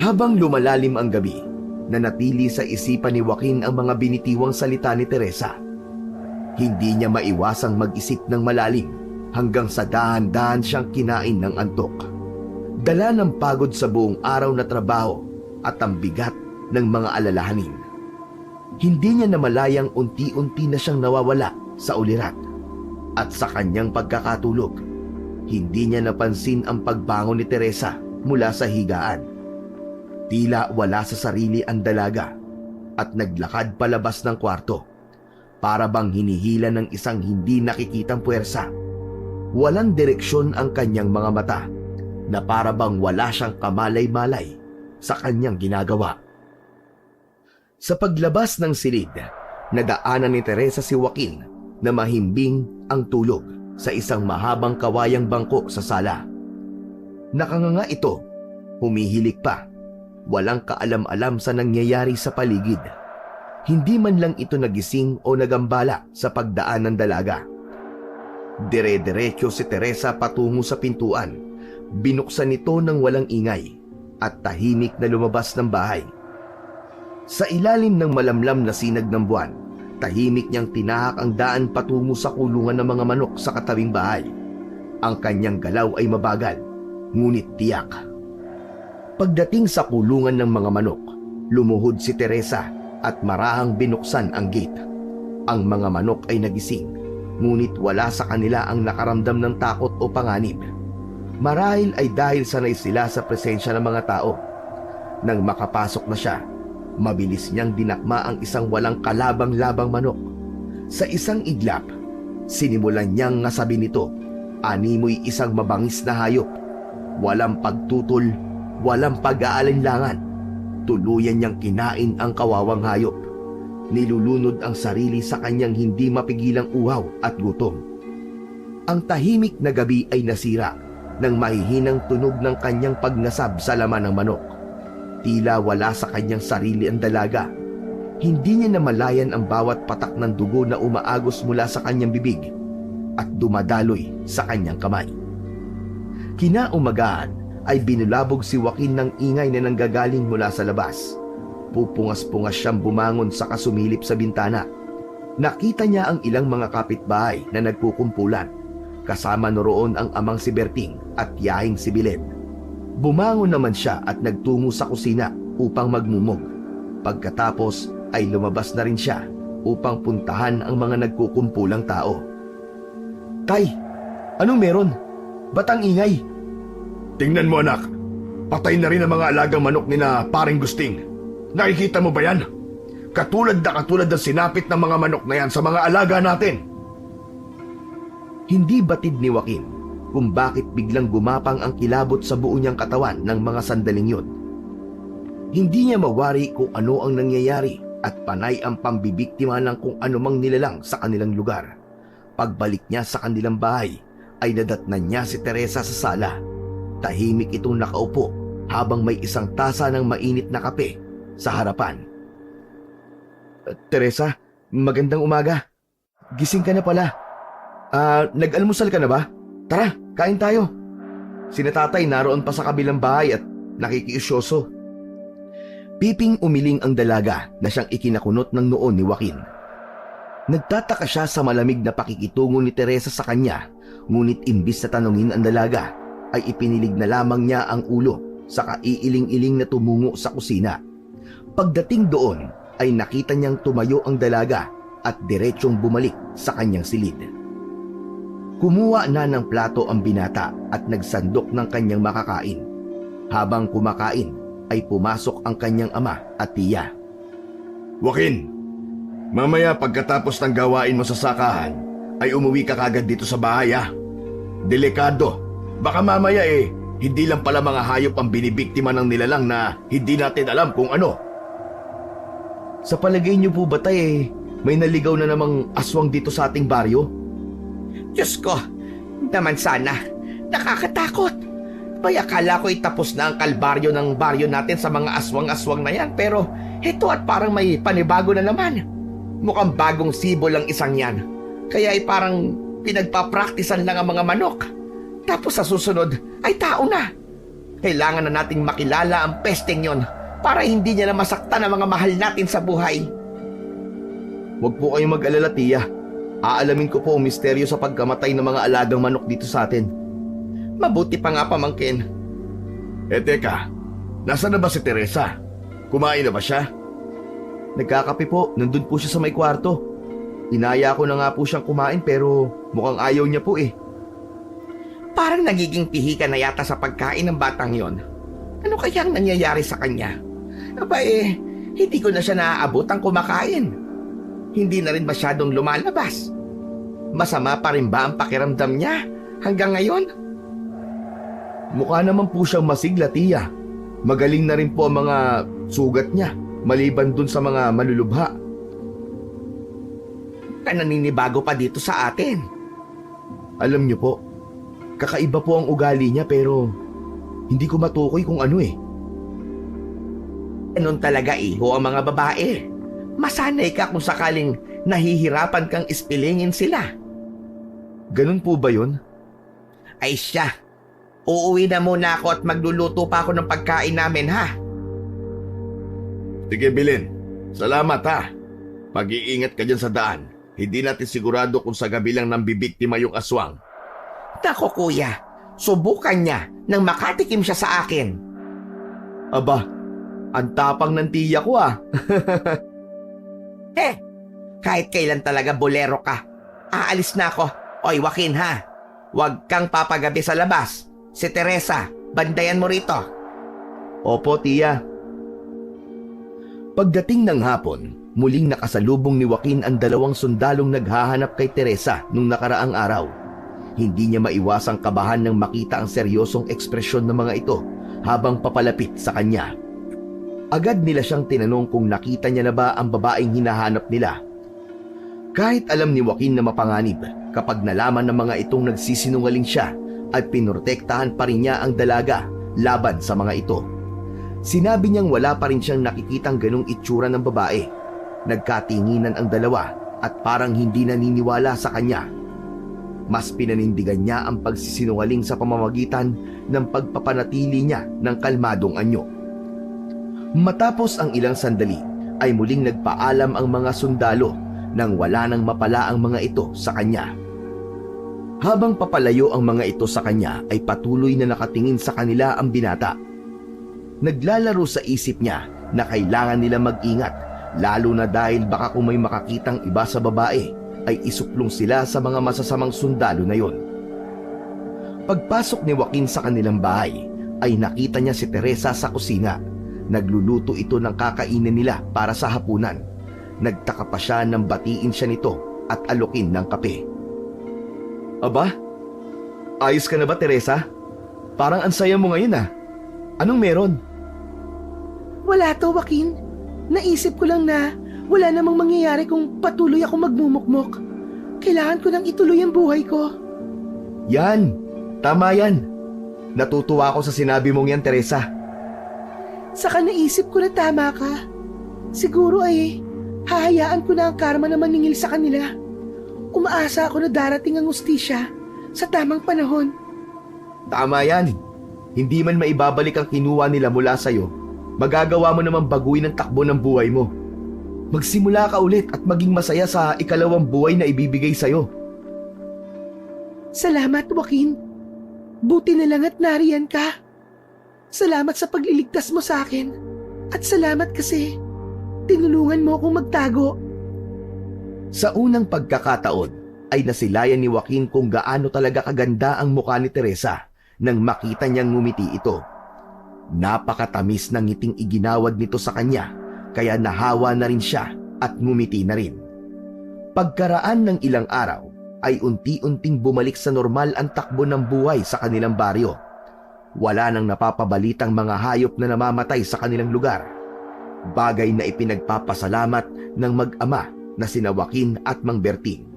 A: Habang lumalalim ang gabi, nanatili sa isipan ni Joaquin ang mga binitiwang salita ni Teresa. Hindi niya maiwasang mag-isip ng malalim hanggang sa dahan-dahan siyang kinain ng antok. Dala ng pagod sa buong araw na trabaho at ang bigat ng mga alalahanin. Hindi niya namalayang unti-unti na siyang nawawala sa ulirat. At sa kanyang pagkakatulog, hindi niya napansin ang pagbangon ni Teresa mula sa higaan. Tila wala sa sarili ang dalaga at naglakad palabas ng kwarto para bang hinihila ng isang hindi nakikitang puwersa. Walang direksyon ang kanyang mga mata na para bang wala siyang kamalay-malay sa kanyang ginagawa. Sa paglabas ng silid, nadaanan ni Teresa si Joaquin na mahimbing ang tulog sa isang mahabang kawayang bangko sa sala. Nakanganga ito, humihilik pa, walang kaalam-alam sa nangyayari sa paligid. Hindi man lang ito nagising o nagambala sa pagdaan ng dalaga. Dire-diretso si Teresa patungo sa pintuan. Binuksan ito ng walang ingay at tahimik na lumabas ng bahay. Sa ilalim ng malamlam na sinag ng buwan, tahimik niyang tinahak ang daan patungo sa kulungan ng mga manok sa katabing bahay. Ang kanyang galaw ay mabagal, ngunit tiyak. Pagdating sa kulungan ng mga manok, lumuhod si Teresa at marahang binuksan ang gate. Ang mga manok ay nagising, ngunit wala sa kanila ang nakaramdam ng takot o panganib. Marahil ay dahil sanay sila sa presensya ng mga tao. Nang makapasok na siya, mabilis niyang dinakma ang isang walang kalabang-labang manok. Sa isang iglap, sinimulan niyang ngasabi nito, animoy isang mabangis na hayop. Walang pagtutol, walang pag-aalinlangan. Tuluyan niyang kinain ang kawawang hayop. Nilulunod ang sarili sa kanyang hindi mapigilang uhaw at gutom. Ang tahimik na gabi ay nasira ng mahihinang tunog ng kanyang pagnasab sa laman ng manok. Tila wala sa kanyang sarili ang dalaga. Hindi niya namalayan ang bawat patak ng dugo na umaagos mula sa kanyang bibig at dumadaloy sa kanyang kamay. Kinaumagahan ay binulabog si Joaquin ng ingay na nanggagaling mula sa labas. Pupungas-pungas siyang bumangon sa kasumilip sa bintana. Nakita niya ang ilang mga kapitbahay na nagkukumpulan. Kasama noroon ang amang si Berting at tiyahing si Bilen. Bumangon naman siya at nagtungo sa kusina upang magmumog. Pagkatapos ay lumabas na rin siya upang puntahan ang mga nagkukumpulang tao. Tay, anong meron? Ba't ang ingay?
B: Tingnan mo anak, patay na rin ang mga alagang manok ni na paring Gusting. Nakikita mo ba yan? Katulad ng sinapit ng mga manok na yan sa mga alaga natin.
A: Hindi batid ni Joaquin kung bakit biglang gumapang ang kilabot sa buo niyang katawan ng mga sandaling yun. Hindi niya mawari kung ano ang nangyayari at panay ang pambibiktima ng kung anumang nilalang sa kanilang lugar. Pagbalik niya sa kanilang bahay, ay nadatnan niya si Teresa sa sala. Tahimik itong nakaupo habang may isang tasa ng mainit na kape sa harapan. Teresa, magandang umaga. Gising ka na pala. Nag-almusal ka na ba? Tara, kain tayo. Sina tatay naroon pa sa kabilang bahay at nakikiusyoso. Piping umiling ang dalaga na siyang ikinakunot ng noon ni Joaquin. Nagtataka siya sa malamig na pakikitungo ni Teresa sa kanya, ngunit imbis na tanungin ang dalaga, ay ipinilig na lamang niya ang ulo sa kaiiling-iling na tumungo sa kusina. Pagdating doon, ay nakita niyang tumayo ang dalaga at diretsyong bumalik sa kanyang silid. Kumuha na ng plato ang binata at nagsandok ng kanyang makakain. Habang kumakain, ay pumasok ang kanyang ama at tiya.
B: Joaquin, mamaya pagkatapos ng gawain mo sa sakahan, ay umuwi ka kagad dito sa bahay ah. Delikado. Baka mamaya hindi lang pala mga hayop ang binibiktima ng nilalang na hindi natin alam kung ano.
A: Sa palagay niyo po ba may naligaw na namang aswang dito sa ating baryo?
C: Diyos ko, naman sana. Nakakatakot. Bay, akala ko tapos na ang kalbaryo ng baryo natin sa mga aswang-aswang na yan. Pero ito at parang may panibago na naman. Mukhang bagong sibol ang isang yan. Kaya parang pinagpapraktisan lang ang mga manok. Tapos sa susunod ay tao na. Kailangan na nating makilala ang pesteng yon para hindi niya na masaktan ang mga mahal natin sa buhay.
A: Huwag po kayong mag-alala, tiya. Aalamin ko po ang misteryo sa pagkamatay ng mga alagang manok dito sa atin.
C: Mabuti pa nga, pamangkin.
B: Teka, nasaan na ba si Teresa? Kumain na ba siya?
A: Nagkakape po, nandun po siya sa may kwarto. Inaya ko na nga po siyang kumain pero mukhang ayaw niya po
C: Parang nagiging pihi ka na yata sa pagkain ng batang yon. Ano kayang nangyayari sa kanya? Aba hindi ko na siya naaabot ang kumakain. Hindi na rin masyadong lumalabas. Masama pa rin ba ang pakiramdam niya hanggang ngayon?
A: Mukha naman po siyang masigla, tiya. Magaling na rin po ang mga sugat niya, maliban dun sa mga malulubha.
C: Naninibago pa dito sa atin.
A: Alam niyo po, kakaiba po ang ugali niya pero hindi ko matukoy kung ano
C: Ganun talaga iho ang mga babae. Masanay ka kung sakaling nahihirapan kang ispilingin sila.
A: Ganun po ba yun?
C: Ay siya, uuwi na muna ako at magluluto pa ako ng pagkain namin, ha?
B: Sige, Bilin. Salamat, ha. Mag-iingat ka dyan sa daan. Hindi natin sigurado kung sa gabi lang nambibiktima yung aswang.
C: Nako kuya, subukan niya nang makatikim siya sa akin.
A: Aba, ang tapang ng tiya ko
C: Kahit kailan talaga bolero ka. Aalis na ako. Oy, Joaquin, ha? Huwag kang papagabi sa labas. Si Teresa, bandayan mo rito.
A: Opo, tiya. Pagdating ng hapon, muling nakasalubong ni Joaquin ang dalawang sundalong naghahanap kay Teresa nung nakaraang araw. Hindi niya maiwasang kabahan nang makita ang seryosong ekspresyon ng mga ito habang papalapit sa kanya. Agad nila siyang tinanong kung nakita niya na ba ang babaeng hinahanap nila. Kahit alam ni Joaquin na mapanganib kapag nalaman ng mga itong nagsisinungaling siya at pinrotektahan pa rin niya ang dalaga laban sa mga ito. Sinabi niyang wala pa rin siyang nakikitang ganung itsura ng babae. Nagkatinginan ang dalawa at parang hindi naniniwala sa kanya. Mas pinanindigan niya ang pagsisinungaling sa pamamagitan ng pagpapanatili niya ng kalmadong anyo. Matapos ang ilang sandali ay muling nagpaalam ang mga sundalo nang wala nang mapala ang mga ito sa kanya. Habang papalayo ang mga ito sa kanya ay patuloy na nakatingin sa kanila ang binata. Naglalaro sa isip niya na kailangan nila mag-ingat, lalo na dahil baka kung may makakitang iba sa babae ay isuplong sila sa mga masasamang sundalo na yon. Pagpasok ni Joaquin sa kanilang bahay ay nakita niya si Teresa sa kusina. Nagluluto ito ng kakainin nila para sa hapunan. Nagtaka pa siya nang batiin siya nito at alokin ng kape. Aba, ayos ka na ba, Teresa? Parang ang saya mo ngayon Anong meron?
D: Wala to, Joaquin. Naisip ko lang na wala namang mangyayari kung patuloy ako magmumukmok. Kailangan ko nang ituloy ang buhay ko.
A: Yan, tama yan. Natutuwa ako sa sinabi mong yan, Teresa.
D: Saka naisip ko na tama ka. Siguro hahayaan ko na ang karma na maningil sa kanila. Umaasa ako na darating ang hustisya sa tamang panahon.
A: Tama yan. Hindi man maibabalik ang kinuha nila mula sa'yo, magagawa mo naman baguhin ang takbo ng buhay mo. Magsimula ka ulit at maging masaya sa ikalawang buhay na ibibigay sa'yo.
D: Salamat, Joaquin. Buti na lang at nariyan ka. Salamat sa pagliligtas mo sa akin. At salamat kasi tinulungan mo akong magtago.
A: Sa unang pagkakataon ay nasilayan ni Joaquin kung gaano talaga kaganda ang mukha ni Teresa nang makita niyang ngumiti ito. Napakatamis ng ngiting iginawad nito sa kanya kaya nahawa na rin siya at ngumiti na rin. Pagkaraan ng ilang araw ay unti-unting bumalik sa normal ang takbo ng buhay sa kanilang baryo. Wala nang napapabalitang mga hayop na namamatay sa kanilang lugar. Bagay na ipinagpapasalamat ng mag-ama na sina Joaquin at Mang Berting.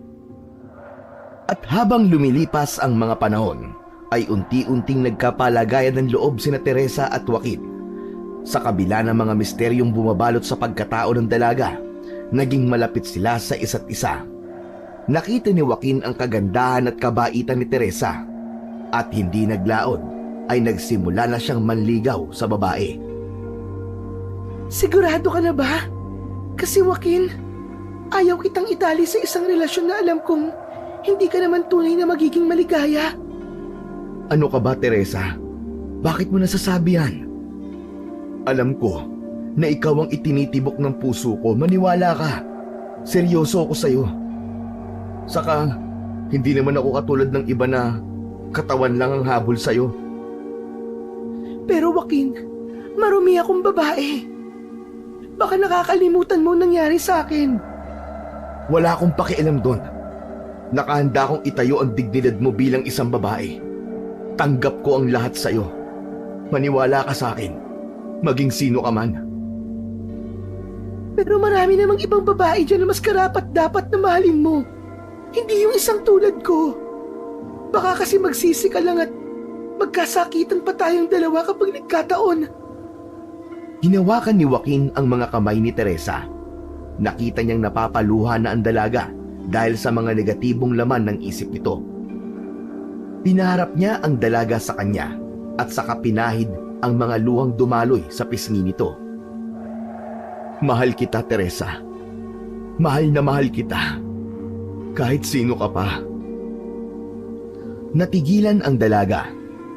A: At habang lumilipas ang mga panahon, ay unti-unting nagkapalagayan ng loob sina Teresa at Joaquin. Sa kabila ng mga misteryong bumabalot sa pagkatao ng dalaga, naging malapit sila sa isa't isa. Nakita ni Joaquin ang kagandahan at kabaitan ni Teresa, at hindi naglaon ay nagsimula na siyang manligaw sa babae.
D: Sigurado ka na ba? Kasi Joaquin, ayaw kitang itali sa isang relasyon na alam kong hindi ka naman tunay na magiging maligaya.
A: Ano ka ba, Teresa? Bakit mo nasasabi yan? Alam ko na ikaw ang itinitibok ng puso ko. Maniwala ka. Seryoso ako sa'yo. Saka, hindi naman ako katulad ng iba na katawan lang ang habol sa'yo.
D: Pero Joaquin, marumi akong babae. Baka nakakalimutan mo ang nangyari sa akin.
A: Wala akong pakialam doon. Nakahanda akong itayo ang dignidad mo bilang isang babae. Tanggap ko ang lahat sa'yo. Maniwala ka sa akin. Maging sino ka man.
D: Pero marami namang ibang babae dyan na mas karapat-dapat na mahalin mo. Hindi yung isang tulad ko. Baka kasi magsisi ka lang at magkasakitan pa tayong dalawa kapag nagkataon.
A: Hinawakan ni Joaquin ang mga kamay ni Teresa. Nakita niyang napapaluha na ang dalaga dahil sa mga negatibong laman ng isip nito. Pinaharap niya ang dalaga sa kanya at saka pinahid ang mga luhang dumaloy sa pisngi nito. Mahal kita, Teresa. Mahal na mahal kita. Kahit sino ka pa. Natigilan ang dalaga.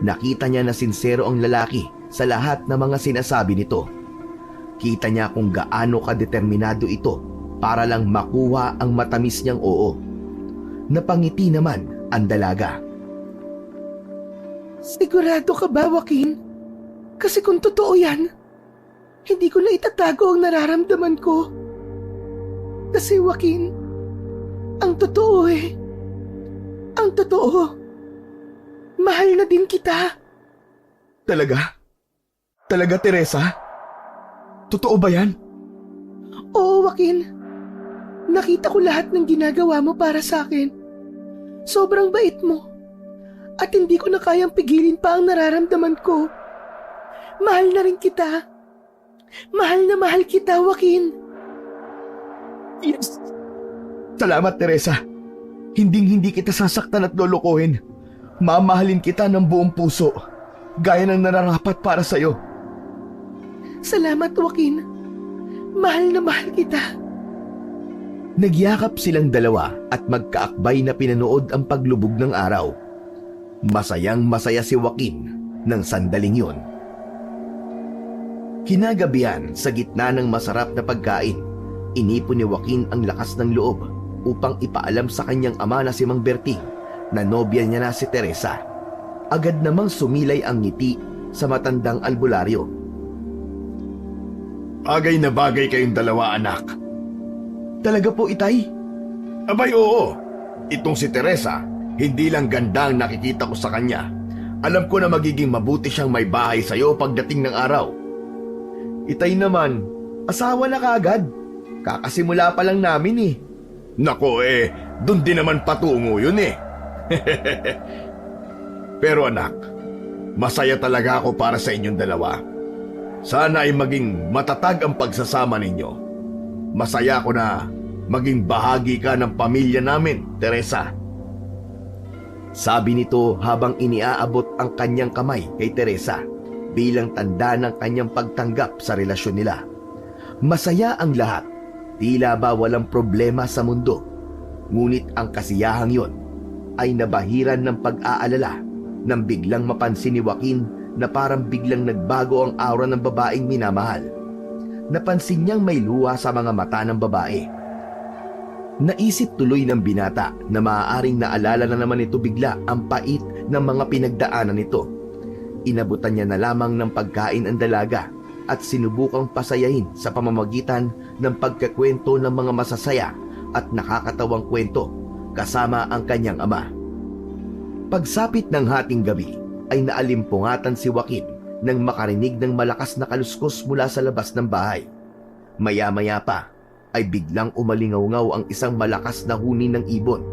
A: Nakita niya na sinsero ang lalaki sa lahat ng mga sinasabi nito. Kita niya kung gaano kadeterminado ito para lang makuha ang matamis niyang oo. Napangiti naman ang dalaga.
D: Sigurado ka ba, Joaquin? Kasi kung totoo yan, hindi ko na itatago ang nararamdaman ko. Kasi Joaquin, ang totoo ang totoo, mahal na din kita.
A: Talaga? Talaga, Teresa? Totoo ba yan?
D: Oo, Joaquin. Nakita ko lahat ng ginagawa mo para sa akin. Sobrang bait mo. At hindi ko na kayang pigilin pa ang nararamdaman ko. Mahal na rin kita. Mahal na mahal kita, Joaquin.
A: Yes! Salamat, Teresa. Hinding-hindi kita sasaktan at lolokohin. Mamahalin kita ng buong puso, gaya ng nararapat para sa'yo.
D: Salamat, Joaquin. Mahal na mahal kita.
A: Nagyakap silang dalawa at magkaakbay na pinanood ang paglubog ng araw. Masayang masaya si Joaquin ng sandaling yun. Kinagabihan, sa gitna ng masarap na pagkain, inipon ni Joaquin ang lakas ng loob upang ipaalam sa kanyang ama na si Mang Berting na nobya niya na si Teresa. Agad namang sumilay ang ngiti sa matandang albularyo.
B: Bagay na bagay kayong dalawa, anak.
A: Talaga po, Itay?
B: Abay, oo. Itong si Teresa, hindi lang ganda ang nakikita ko sa kanya. Alam ko na magiging mabuti siyang may bahay sa'yo pagdating ng araw.
A: Itay naman, asawa na kaagad. Kakasimula pa lang namin eh.
B: Nako dun din naman patungo yun eh. Pero anak, masaya talaga ako para sa inyong dalawa. Sana ay maging matatag ang pagsasama ninyo. Masaya ako na maging bahagi ka ng pamilya namin, Teresa.
A: Sabi nito habang iniaabot ang kanyang kamay kay Teresa bilang tanda ng kanyang pagtanggap sa relasyon nila. Masaya ang lahat, tila ba walang problema sa mundo. Ngunit ang kasiyahang yon ay nabahiran ng pag-aalala nang biglang mapansin ni Joaquin na parang biglang nagbago ang aura ng babaeng minamahal. Napansin niyang may luha sa mga mata ng babae. Naisip tuloy ng binata na maaaring naalala na naman ito bigla ang pait ng mga pinagdaanan nito. Inabutan niya na lamang ng pagkain ang dalaga at sinubukang pasayahin sa pamamagitan ng pagkakwento ng mga masasaya at nakakatawang kwento kasama ang kanyang ama. Pagsapit ng hating gabi ay naalimpungatan si Joaquin nang makarinig ng malakas na kaluskos mula sa labas ng bahay. Maya-maya pa ay biglang umalingaw-ngaw ang isang malakas na huni ng ibon.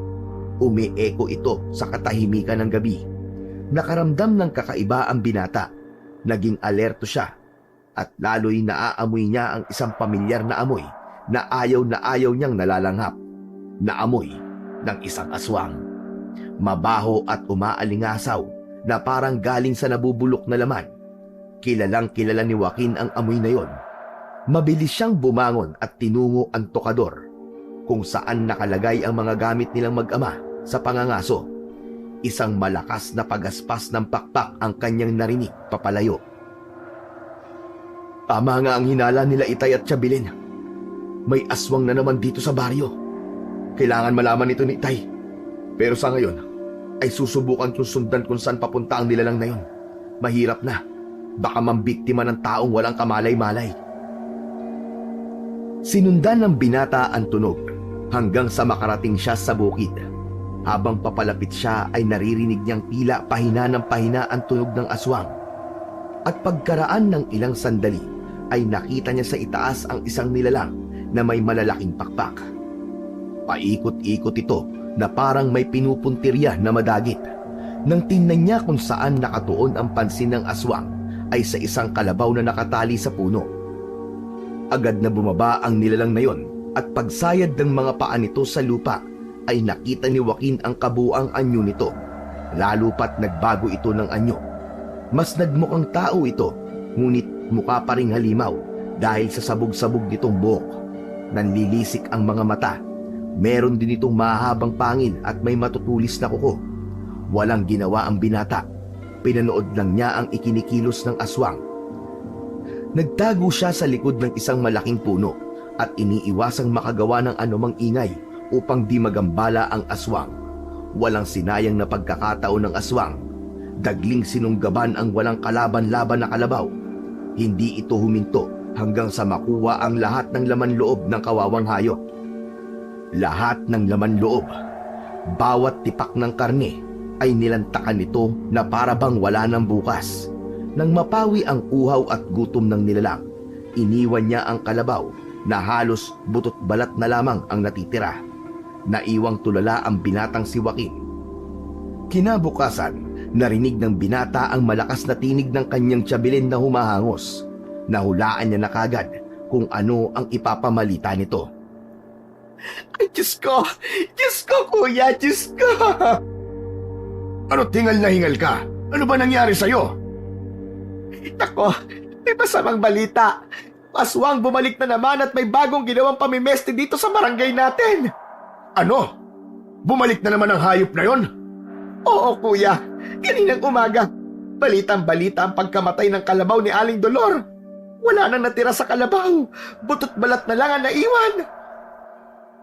A: Umieko ito sa katahimikan ng gabi. Nakaramdam ng kakaiba ang binata. Naging alerto siya at lalo'y naaamoy niya ang isang pamilyar na amoy na ayaw niyang nalalanghap. Na amoy ng isang aswang. Mabaho at umaalingasaw na parang galing sa nabubulok na laman. Kilalang kilala ni Joaquin ang amoy na yon. Mabilis siyang bumangon at tinungo ang tokador kung saan nakalagay ang mga gamit nilang mag-ama sa pangangaso. Isang malakas na pagaspas ng pakpak ang kanyang narinig papalayo. Tama nga ang hinala nila Itay at Siabilin. May aswang na naman dito sa baryo. Kailangan malaman ito ni Itay. Pero sa ngayon, ay susubukan kong sundan kung saan papunta ang nilalang na yon. Mahirap na. Baka mambiktima ng taong walang kamalay-malay. Sinundan ng binata ang tunog hanggang sa makarating siya sa bukid. Habang papalapit siya ay naririnig niyang tila pahina ng pahina ang tunog ng aswang. At pagkaraan ng ilang sandali ay nakita niya sa itaas ang isang nilalang na may malalaking pakpak. Paikot-ikot ito na parang may pinupuntirya na madagit. Nang tingnan niya kung saan nakatuon ang pansin ng aswang ay sa isang kalabaw na nakatali sa puno. Agad na bumaba ang nilalang na yon at pagsayad ng mga paa nito sa lupa ay nakita ni Joaquin ang kabuang anyo nito. Lalo pat nagbago ito ng anyo. Mas nagmukhang tao ito, ngunit mukha pa ring halimaw dahil sa sabog-sabog nitong buhok. Nanlilisik ang mga mata. Meron din itong mahabang pangil at may matutulis na kuko. Walang ginawa ang binata. Pinanood lang niya ang ikinikilos ng aswang. Nagtago siya sa likod ng isang malaking puno at iniiwasang makagawa ng anumang ingay upang di magambala ang aswang. Walang sinayang na pagkakataon ng aswang. Dagling sinunggaban ang walang kalaban-laban na kalabaw. Hindi ito huminto hanggang sa makuha ang lahat ng laman loob ng kawawang hayop. Lahat ng laman loob. Bawat tipak ng karne ay nilantakan nito na para bang wala ng bukas. Nang mapawi ang uhaw at gutom ng nilalang, iniwan niya ang kalabaw na halos butot balat na lamang ang natitira. Naiwang tulala ang binatang si Joaquin. Kinabukasan, narinig ng binata ang malakas na tinig ng kanyang Siabilin na humahangos. Nahulaan niya na kagad kung ano ang ipapamalita nito.
C: Ay, Diyos ko! Diyos ko, kuya! Diyos ko!
B: Ano tingal na hingal ka? Ano ba nangyari sa'yo?
C: Nako, may masamang balita. Aswang bumalik na naman at may bagong ginawang pamimeste dito sa barangay natin.
B: Ano? Bumalik na naman ang hayop na yon?
C: Oo, kuya. Kaninang umaga, balitang-balita ang pagkamatay ng kalabaw ni Aling Dolor. Wala nang natira sa kalabaw. Butot balat na lang ang naiwan.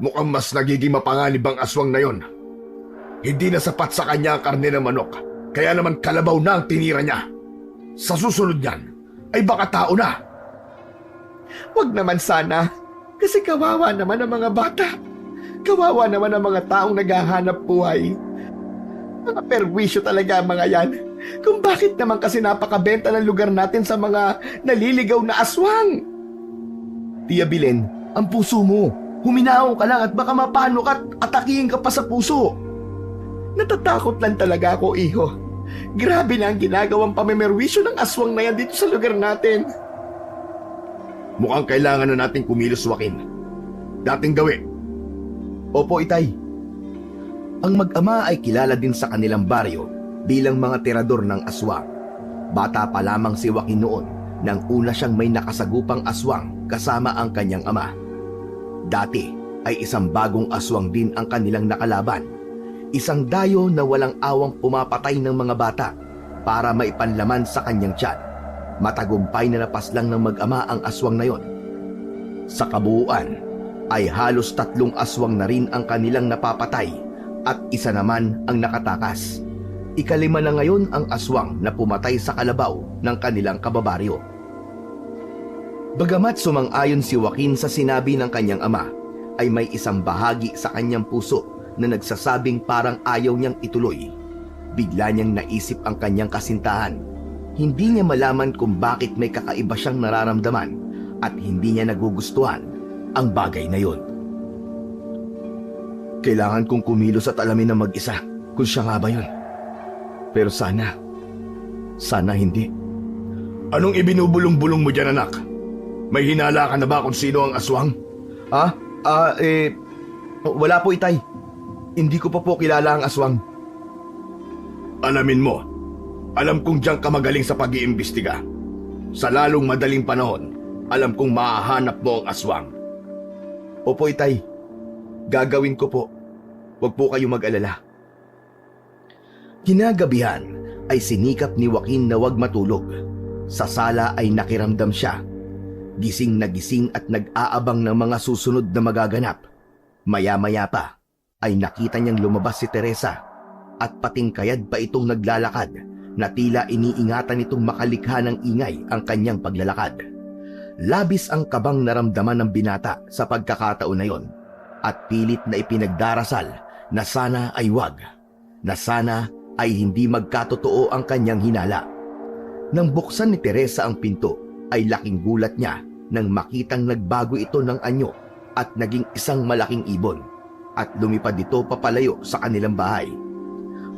B: Mukhang mas nagiging mapanganib ang aswang na yon. Hindi na sapat sa kanya ang karne ng manok. Kaya naman kalabaw na ang tinira niya. Sa susunod niyan, ay baka tao na.
C: Huwag naman sana. Kasi kawawa naman ang mga bata. Kawawa naman ang mga taong naghahanap buhay. Mga perwisyo talaga ang mga yan. Kung bakit naman kasi napakabenta ng lugar natin sa mga naliligaw na aswang.
A: Tia Bilen, ang puso mo. Huminaw ka lang at baka mapano ka at atakihin ka pa sa puso.
C: Natatakot lang talaga ako, iho. Grabe na ang ginagawang pamimerwisyo ng aswang na yan dito sa lugar natin.
B: Mukhang kailangan na nating kumilos, Joaquin. Dating gawi.
A: Opo, Itay. Ang mag-ama ay kilala din sa kanilang baryo bilang mga tirador ng aswang. Bata pa lamang si Joaquin noon nang una siyang may nakasagupang aswang kasama ang kanyang ama. Dati ay isang bagong aswang din ang kanilang nakalaban. Isang dayo na walang awang pumapatay ng mga bata para maipanlaman sa kanyang tiyan. Matagumpay na napaslang ng mag-ama ang aswang na yon. Sa kabuuan ay halos 3 aswang na rin ang kanilang napapatay at isa naman ang nakatakas. Ika-5 na ngayon ang aswang na pumatay sa kalabaw ng kanilang kababaryo. Bagamat sumang-ayon si Joaquin sa sinabi ng kanyang ama, ay may isang bahagi sa kanyang puso na nagsasabing parang ayaw niyang ituloy. Bigla niyang naisip ang kanyang kasintahan. Hindi niya malaman kung bakit may kakaiba siyang nararamdaman at hindi niya nagugustuhan ang bagay na yon. Kailangan kong kumilos at alamin na mag-isa kung siya nga ba yun. Pero sana hindi.
B: Anong ibinubulong-bulong mo dyan, anak? May hinala ka na ba kung sino ang aswang?
A: Wala po, Itay. Hindi ko pa po kilala ang aswang.
B: Alamin mo, alam kong diyan ka magaling sa pag-iimbestiga. Sa lalong madaling panahon, alam kong mahahanap mo ang aswang.
A: Opo, Itay. Gagawin ko po. Huwag po kayo mag-alala. Kinagabihan ay sinikap ni Joaquin na huwag matulog. Sa sala ay nakiramdam siya. Gising na gising at nag-aabang ng mga susunod na magaganap. Maya-maya pa ay nakita niyang lumabas si Teresa at patingkayad pa itong naglalakad na tila iniingatan nitong makalikha ng ingay ang kanyang paglalakad. Labis ang kabang naramdaman ng binata sa pagkakataon na yon at pilit na ipinagdarasal na sana ay wag, na sana ay hindi magkatotoo ang kanyang hinala. Nang buksan ni Teresa ang pinto, ay laking gulat niya nang makitang nagbago ito ng anyo at naging isang malaking ibon at lumipad ito papalayo sa kanilang bahay.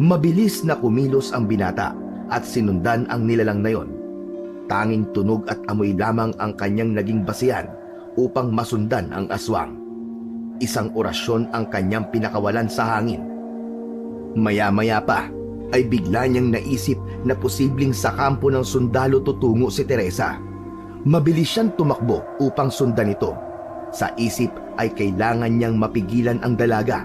A: Mabilis na kumilos ang binata at sinundan ang nilalang na yon. Tanging tunog at amoy lamang ang kanyang naging basihan upang masundan ang aswang. Isang orasyon ang kanyang pinakawalan sa hangin. Maya-maya pa ay bigla niyang naisip na posibleng sa kampo ng sundalo tutungo si Teresa. Mabilis siyang tumakbo upang sundan ito. Sa isip ay kailangan niyang mapigilan ang dalaga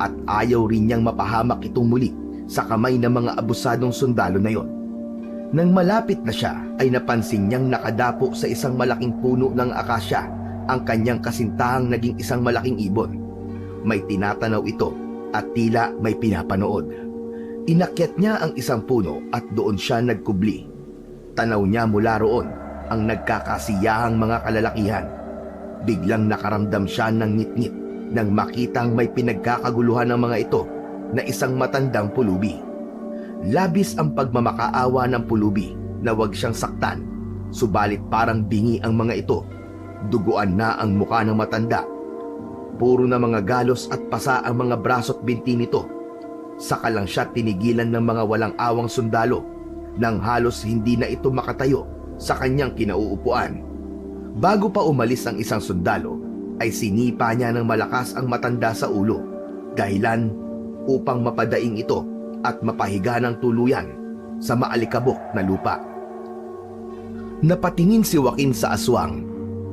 A: at ayaw rin niyang mapahamak itong muli sa kamay ng mga abusadong sundalo na yon. Nang malapit na siya ay napansin niyang nakadapo sa isang malaking puno ng akasya ang kanyang kasintahang naging isang malaking ibon. May tinatanaw ito at tila may pinapanood. Inakyat niya ang isang puno at doon siya nagkubli. Tanaw niya mula roon ang nagkakasiyahang mga kalalakihan. Biglang nakaramdam siya ng ngit-ngit nang makitang may pinagkakaguluhan ng mga ito na isang matandang pulubi. Labis ang pagmamakaawa ng pulubi na wag siyang saktan, subalit parang bingi ang mga ito. Duguan na ang mukha ng matanda. Puro na mga galos at pasa ang mga braso't binti nito. Saka lang siya tinigilan ng mga walang awang sundalo nang halos hindi na ito makatayo sa kanyang kinauupuan. Bago pa umalis ang isang sundalo, ay sinipa niya ng malakas ang matanda sa ulo, dahilan upang mapadaing ito at mapahiga ng tuluyan sa maalikabok na lupa. Napatingin si Joaquin sa aswang.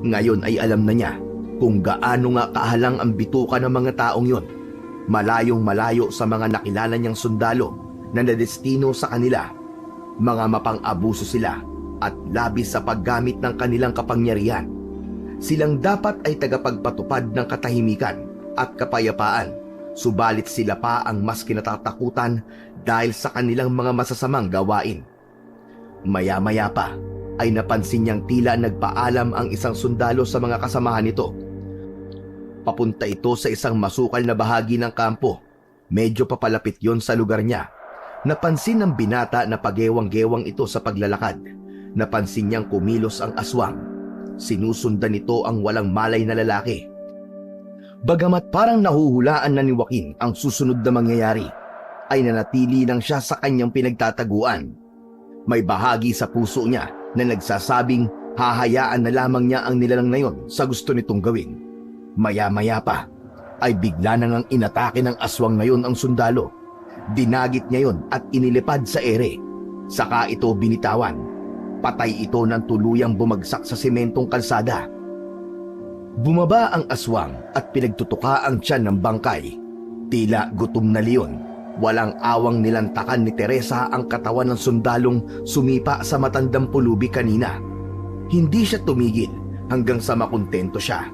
A: Ngayon ay alam na niya kung gaano nga kahalang ang bituka ng mga taong yon. Malayong malayo sa mga nakilala niyang sundalo na nadestino sa kanila. Mga mapang-abuso sila at labis sa paggamit ng kanilang kapangyarihan. Silang dapat ay tagapagpatupad ng katahimikan at kapayapaan, subalit sila pa ang mas kinatatakutan dahil sa kanilang mga masasamang gawain. Maya-maya pa ay napansin niyang tila nagpaalam ang isang sundalo sa mga kasamahan nito. Papunta ito sa isang masukal na bahagi ng kampo. Medyo papalapit yon sa lugar niya. Napansin ng binata na pagewang-gewang ito sa paglalakad. Napansin niyang kumilos ang aswang. Sinusundan nito ang walang malay na lalaki. Bagamat parang nahuhulaan na ni Joaquin ang susunod na mangyayari, ay nanatili lang siya sa kanyang pinagtataguan. May bahagi sa puso niya na nagsasabing hahayaan na lamang niya ang nilalang na yon sa gusto nitong gawin. Maya-maya pa ay bigla na ngang inatake ng aswang ngayon ang sundalo. Dinagit niya yon at inilipad sa ere. Saka ito binitawan. Patay ito ng tuluyang bumagsak sa sementong kalsada. Bumaba ang aswang at pinagtutuka ang tiyan ng bangkay. Tila gutom na leon. Walang awang nilantakan ni Teresa ang katawan ng sundalong sumipa sa matandang pulubi kanina. Hindi siya tumigil hanggang sa makontento siya.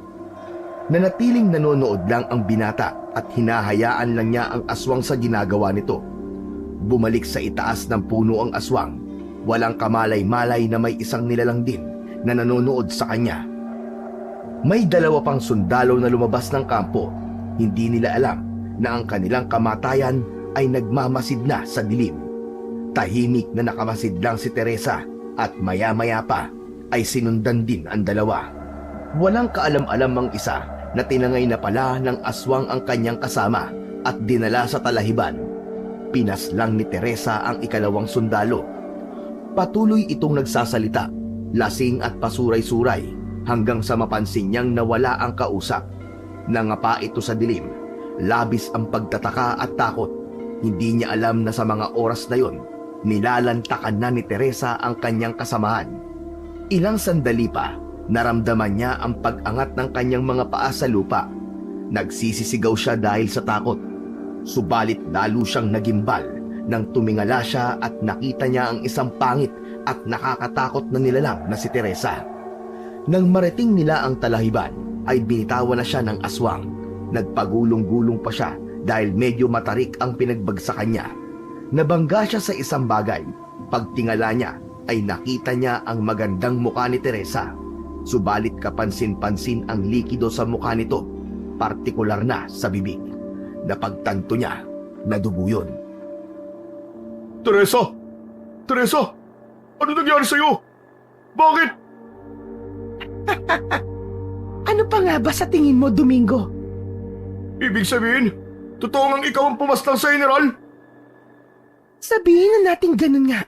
A: Nanatiling nanonood lang ang binata at hinahayaan lang niya ang aswang sa ginagawa nito. Bumalik sa itaas ng puno ang aswang. Walang kamalay-malay na may isang nilalang din na nanonood sa kanya. May dalawa pang sundalo na lumabas ng kampo. Hindi nila alam na ang kanilang kamatayan ay nagmamasid na sa dilim. Tahimik na nakamasid lang si Teresa at maya-maya pa ay sinundan din ang dalawa. Walang kaalam-alam ang isa na tinangay na pala ng aswang ang kanyang kasama at dinala sa talahiban. Pinaslang ni Teresa ang ikalawang sundalo. Patuloy itong nagsasalita, lasing at pasuray-suray hanggang sa mapansin niyang nawala ang kausap. Nangapa ito sa dilim. Labis ang pagtataka at takot. Hindi niya alam na sa mga oras na yon, nilalantakan na ni Teresa ang kanyang kasamahan. Ilang sandali pa, naramdaman niya ang pag-angat ng kanyang mga paa sa lupa. Nagsisisigaw siya dahil sa takot. Subalit lalo siyang nagimbal nang tumingala siya at nakita niya ang isang pangit at nakakatakot na nilalang na si Teresa. Nang marating nila ang talahiban, ay binitawan na siya ng aswang. Nagpagulong-gulong pa siya dahil medyo matarik ang pinagbagsakan niya. Nabangga siya sa isang bagay. Pagtingala niya ay nakita niya ang magandang mukha ni Teresa. Subalit kapansin-pansin ang likido sa mukha nito, partikular na sa bibig. Napagtanto niya na dugo yun.
B: Teresa! Teresa! Ano nangyari sa'yo? Bakit?
D: Ano pa nga ba sa tingin mo, Domingo?
B: Ibig sabihin, totoo ngang ikaw ang pumaslang sa General?
D: Sabihin na natin ganun nga.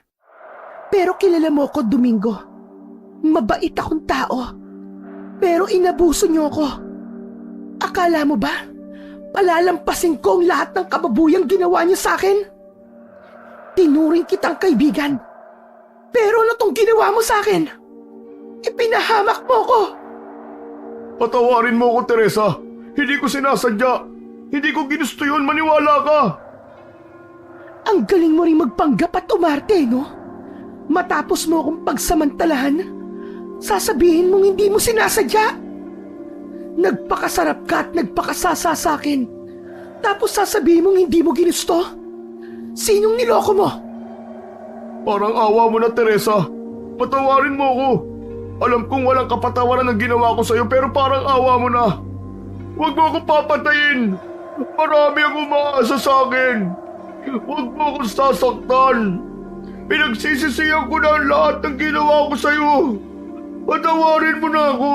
D: Pero kilala mo ko, Domingo. Mabait akong tao. Pero inabuso niyo ako. Akala mo ba, palalampasin ko ang lahat ng kababuyang ginawa niyo sa akin? Tinuring kitang kaibigan. Pero ano tong ginawa mo sa akin? Ipinahamak mo ko.
B: Patawarin mo ako, Teresa. Hindi ko sinasadya. Hindi ko ginusto yun, maniwala ka.
D: Ang galing mo rin magpanggap at umarte, no? Matapos mo akong pagsamantalahan, sasabihin mong hindi mo sinasadya. Nagpakasarap ka at nagpakasasa sa akin. Tapos sasabihin mong hindi mo ginusto. Sinong niloko mo?
B: Parang awa mo na, Teresa. Patawarin mo ako. Alam kong walang kapatawaran ang ginawa ko sa'yo pero parang awa mo na. Huwag mo akong papatayin. Marami ang umaasa sa akin. Huwag mo akong sasaktan. Pinagsisisihan ko na ang lahat ng ginawa ko sa'yo. Patawarin mo na ako.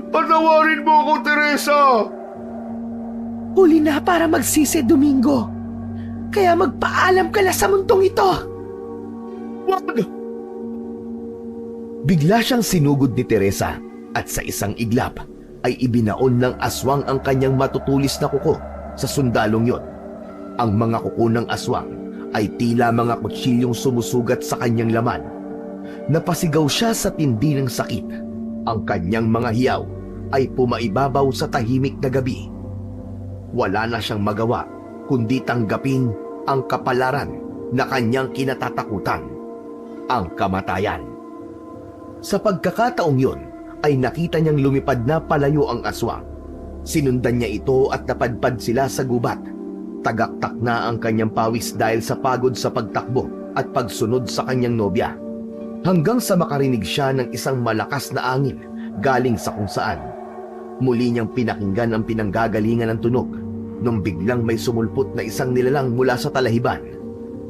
B: Patawarin mo ako, Teresa.
D: Huli na para magsisi, Domingo. Kaya magpaalam ka na sa mundong ito.
B: Wag!
A: Bigla siyang sinugod ni Teresa at sa isang iglap ay ibinaon ng aswang ang kanyang matutulis na kuko sa sundalong yon. Ang mga kuko ng aswang ay tila mga kutsilyong sumusugat sa kanyang laman. Napasigaw siya sa tindi ng sakit. Ang kanyang mga hiyaw ay pumaibabaw sa tahimik na gabi. Wala na siyang magawa kundi tanggapin ang kapalaran na kanyang kinatatakutan, ang kamatayan. Sa pagkakataong yon, ay nakita niyang lumipad na palayo ang aswang. Sinundan niya ito at napadpad sila sa gubat. Tagaktak na ang kanyang pawis dahil sa pagod sa pagtakbo at pagsunod sa kanyang nobya. Hanggang sa makarinig siya ng isang malakas na angin galing sa kung saan. Muli niyang pinakinggan ang pinanggagalingan ng tunog nung biglang may sumulpot na isang nilalang mula sa talahiban.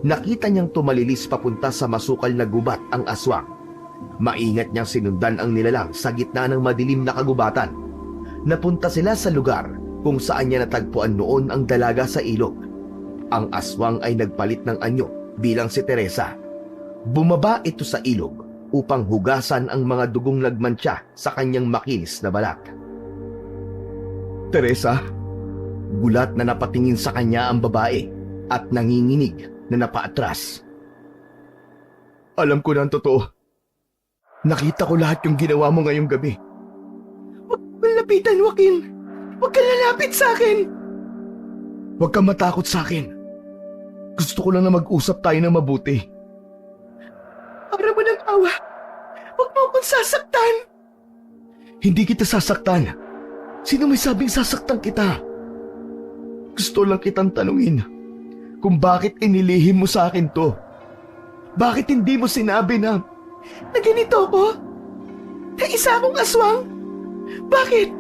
A: Nakita niyang tumalilis papunta sa masukal na gubat ang aswang. Maingat niyang sinundan ang nilalang sa gitna ng madilim na kagubatan. Napunta sila sa lugar kung saan niya natagpuan noon ang dalaga sa ilog. Ang aswang ay nagpalit ng anyo bilang si Teresa. Bumaba ito sa ilog upang hugasan ang mga dugong nagmantsa sa kanyang makinis na balat. Teresa, gulat na napatingin sa kanya ang babae at nanginginig na napaatras.
B: Alam ko na ang totoo. Nakita ko lahat yung ginawa mo ngayong gabi.
D: Huwag malapitan, Joaquin. Huwag kang lalapit sa akin.
B: Huwag kang matakot sa akin. Gusto ko lang na mag-usap tayo ng mabuti.
D: Para mo ng awa. Huwag mo akong sasaktan.
B: Hindi kita sasaktan. Sino may sabing sasaktan kita? Gusto lang kitang tanungin kung bakit inilihim mo sa akin to. Bakit hindi mo sinabi na
D: Na ganito ko? Na isa akong aswang? Bakit?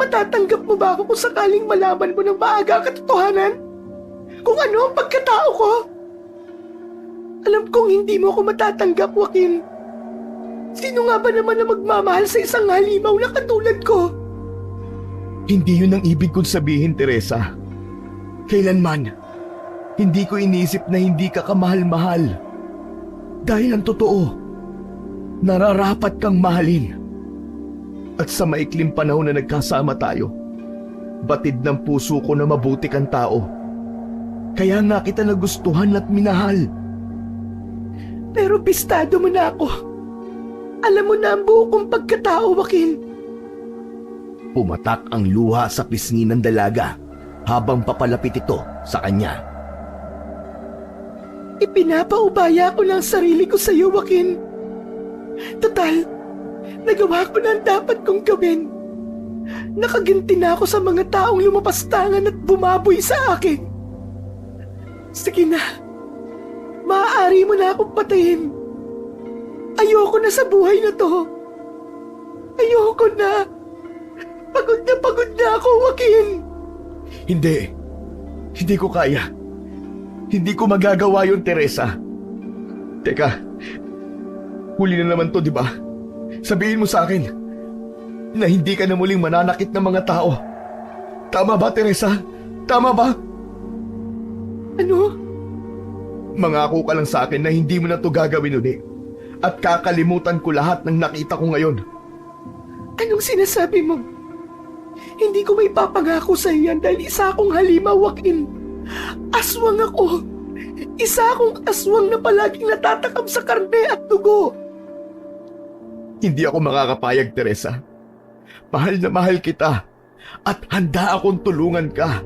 D: Matatanggap mo ba ako kung sakaling malaman mo ng maaga ang katotohanan? Kung ano ang pagkatao ko? Alam kong hindi mo ako matatanggap, Joaquin. Sino nga ba naman na magmamahal sa isang halimaw na katulad ko?
A: Hindi yun ang ibig kong sabihin, Teresa. Kailanman, hindi ko iniisip na hindi ka kamahal-mahal. Dahil ang totoo, nararapat kang mahalin. At sa maikling panahon na nagkasama tayo, batid ng puso ko na mabuti kang tao. Kaya nga kita nagustuhan at minahal.
D: Pero pistado mo na ako. Alam mo na ang buo kong pagkatao, Joaquin.
A: Pumatak ang luha sa pisngi ng dalaga habang papalapit ito sa kanya.
D: Ipinapaubaya ko na ang sarili ko sa iyo, Joaquin. Total, nagawa ko na ang dapat kong gawin. Nakaginti na ako sa mga taong lumapastangan at bumaboy sa akin. Sige na, maaari mo na akong patayin. Ayoko na sa buhay na to. Ayoko na. Pagod na ako, Joaquin.
A: Hindi ko kaya. Hindi ko magagawa yun, Teresa. Teka, huli na naman to, di ba? Sabihin mo sa akin na hindi ka na muling mananakit ng mga tao. Tama ba, Teresa? Tama ba?
D: Ano?
A: Mangako ka lang sa akin na hindi mo na to gagawin uli. At kakalimutan ko lahat ng nakita ko ngayon.
D: Anong sinasabi mo? Hindi ko may papangako sa iyan dahil isa akong halimaw, Joaquin. Aswang ako. Isa akong aswang na palaging natatakam sa karne at dugo.
A: Hindi ako makakapayag, Teresa. Mahal na mahal kita at handa akong tulungan ka.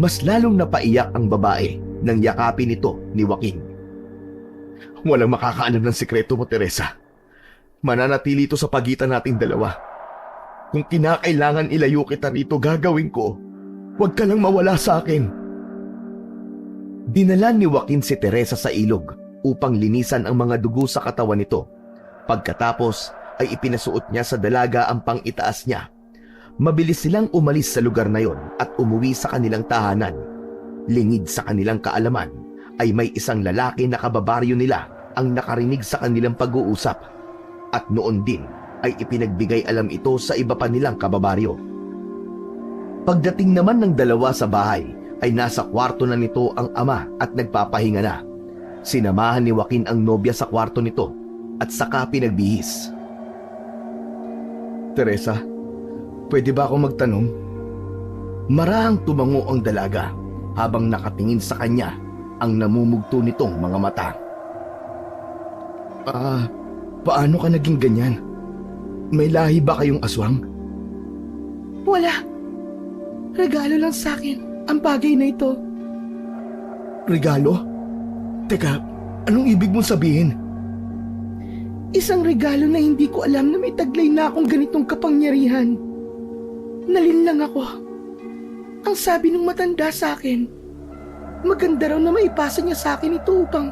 A: Mas lalong napaiyak ang babae nang yakapin ito ni Joaquin. Walang makakaalam ng sikreto mo, Teresa. Mananatili ito sa pagitan nating dalawa. Kung kinakailangan ilayo kita rito, gagawin ko. Huwag ka lang mawala sa akin. Dinala ni Joaquin si Teresa sa ilog upang linisan ang mga dugo sa katawan nito. Pagkatapos ay ipinasuot niya sa dalaga ang pang-itaas niya. Mabilis silang umalis sa lugar na yon at umuwi sa kanilang tahanan. Lingid sa kanilang kaalaman ay may isang lalaki na kababaryo nila ang nakarinig sa kanilang pag-uusap. At noon din ay ipinagbigay alam ito sa iba pa nilang kababaryo. Pagdating naman ng dalawa sa bahay ay nasa kwarto na nito ang ama at nagpapahinga na. Sinamahan ni Joaquin ang nobya sa kwarto nito at saka pinagbihis. Teresa, pwede ba akong magtanong? Marahang tumango ang dalaga habang nakatingin sa kanya ang namumugto nitong mga mata. Paano ka naging ganyan? May lahi ba kayong aswang?
D: Wala. Regalo lang sa akin ang bagay na ito.
A: Regalo? Teka, anong ibig mong sabihin?
D: Isang regalo na hindi ko alam na may taglay na akong ganitong kapangyarihan. Nalinlang ako. Ang sabi ng matanda sa akin, maganda raw na maipasa niya sa akin ito upang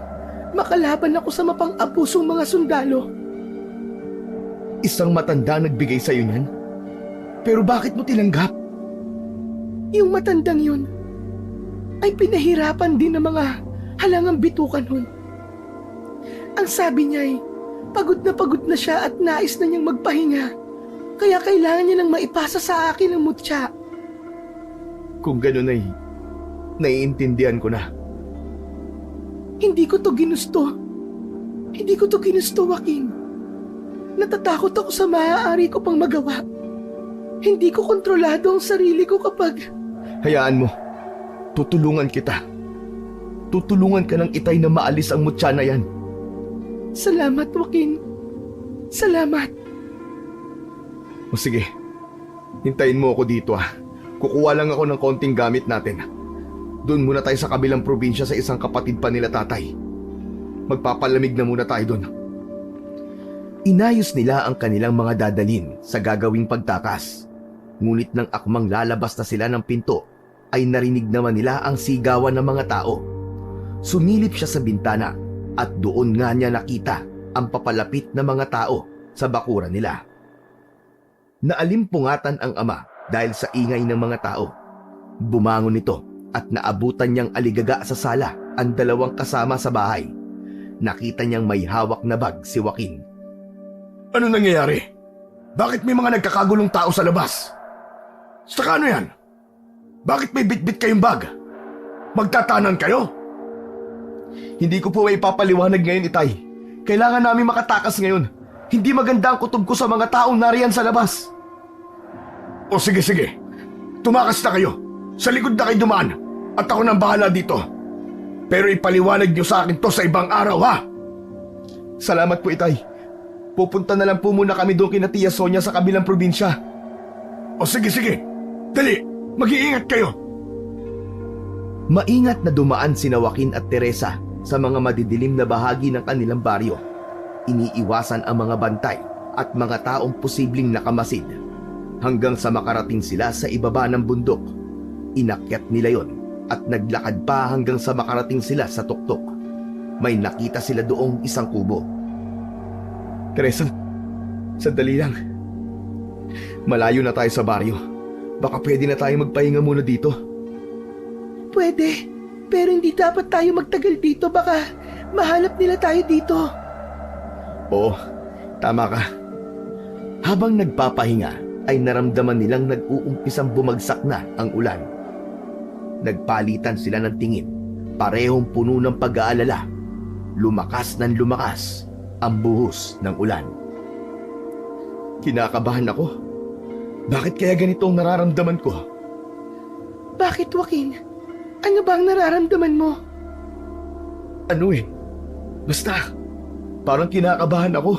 D: makalaban ako sa mapang-abusong mga sundalo.
A: Isang matanda nagbigay sa'yo niyan? Pero bakit mo tinanggap?
D: Yung matandang yun ay pinahirapan din ng mga halangang bitukan hun. Ang sabi niya ay pagod na siya at nais na niyang magpahinga. Kaya kailangan niya nang maipasa sa akin ang mutya.
A: Kung gano'n ay naiintindihan ko na.
D: Hindi ko to ginusto. Hindi ko to ginusto, Joaquin. Natatakot ako sa maaari ko pang magawa. Hindi ko kontrolado ang sarili ko kapag...
A: Hayaan mo. Tutulungan kita. Tutulungan ka ng itay na maalis ang mutya na yan.
D: Salamat, Joaquin. Salamat.
A: O sige, hintayin mo ako dito ah. Kukuha lang ako ng konting gamit natin. Doon muna tayo sa kabilang probinsya sa isang kapatid pa nila tatay. Magpapalamig na muna tayo doon. Inayos nila ang kanilang mga dadalhin sa gagawing pagtakas. Ngunit nang akmang lalabas na sila ng pinto, ay narinig naman nila ang sigawan ng mga tao. Sumilip siya sa bintana at doon nga niya nakita ang papalapit na mga tao sa bakuran nila. Naalimpungatan ang ama dahil sa ingay ng mga tao. Bumangon ito at naabutan niyang aligaga sa sala ang dalawang kasama sa bahay. Nakita niyang may hawak na bag si Joaquin.
B: Ano nangyayari? Bakit may mga nagkakagulong tao sa labas? Saka ano yan? Bakit may bitbit kayong bag? Magtatanan kayo?
A: Hindi ko po ay papaliwanag ngayon, Itay. Kailangan namin makatakas ngayon. Hindi maganda ang kutob ko sa mga taong nariyan sa labas.
B: O sige. Tumakas na kayo. Sa likod na kayo dumaan. At ako nang bahala dito. Pero ipaliwanag niyo sa akin to sa ibang araw, ha?
A: Salamat po, Itay. Pupunta na lang po muna kami doon kina Tia Sonia sa kabilang probinsya.
B: O sige. Dali, mag-iingat kayo.
A: Maingat na dumaan sina Joaquin at Teresa sa mga madidilim na bahagi ng kanilang baryo. Iniiwasan ang mga bantay at mga taong posibleng nakamasid. Hanggang sa makarating sila sa ibaba ng bundok. Inakyat nila yon at naglakad pa hanggang sa makarating sila sa tuktok. May nakita sila doong isang kubo. Teresa, sandali lang. Malayo na tayo sa baryo. Baka pwede na tayo magpahinga muna dito.
D: Pwede, pero hindi dapat tayo magtagal dito. Baka mahanap nila tayo dito.
A: Oo, tama ka. Habang nagpapahinga, ay naramdaman nilang nag-uumpisang bumagsak na ang ulan. Nagpalitan sila ng tingin, parehong puno ng pag-aalala. Lumakas ng lumakas ang buhos ng ulan. Kinakabahan ako. Bakit kaya ganito ang nararamdaman ko?
D: Bakit, Joaquin? Ano ba ang nararamdaman mo?
A: Basta, parang kinakabahan ako.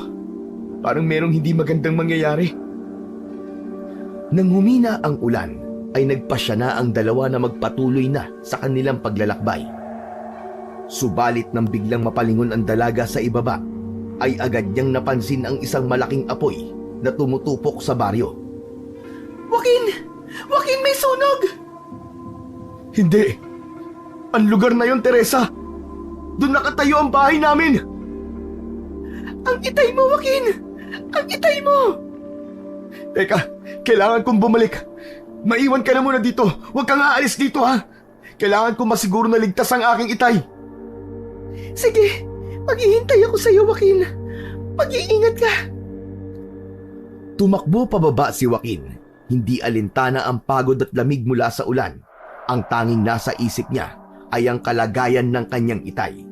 A: Parang merong hindi magandang mangyayari. Nang humina ang ulan, ay nagpasya na ang dalawa na magpatuloy na sa kanilang paglalakbay. Subalit nang biglang mapalingon ang dalaga sa ibaba, ay agad niyang napansin ang isang malaking apoy na tumutupok sa baryo.
D: Joaquin, may sunog!
A: Hindi! Ang lugar na yon, Teresa! Doon nakatayo ang bahay namin!
D: Ang itay mo, Joaquin! Ang itay mo!
A: Teka, kailangan kong bumalik. Maiwan ka na muna dito. Huwag kang aalis dito, ha? Kailangan kong masiguro na ligtas ang aking itay.
D: Sige, maghihintay ako sa iyo, Joaquin. Mag-iingat ka.
A: Tumakbo pababa si Joaquin. Hindi alintana ang pagod at lamig mula sa ulan. Ang tanging nasa isip niya ay ang kalagayan ng kanyang itay.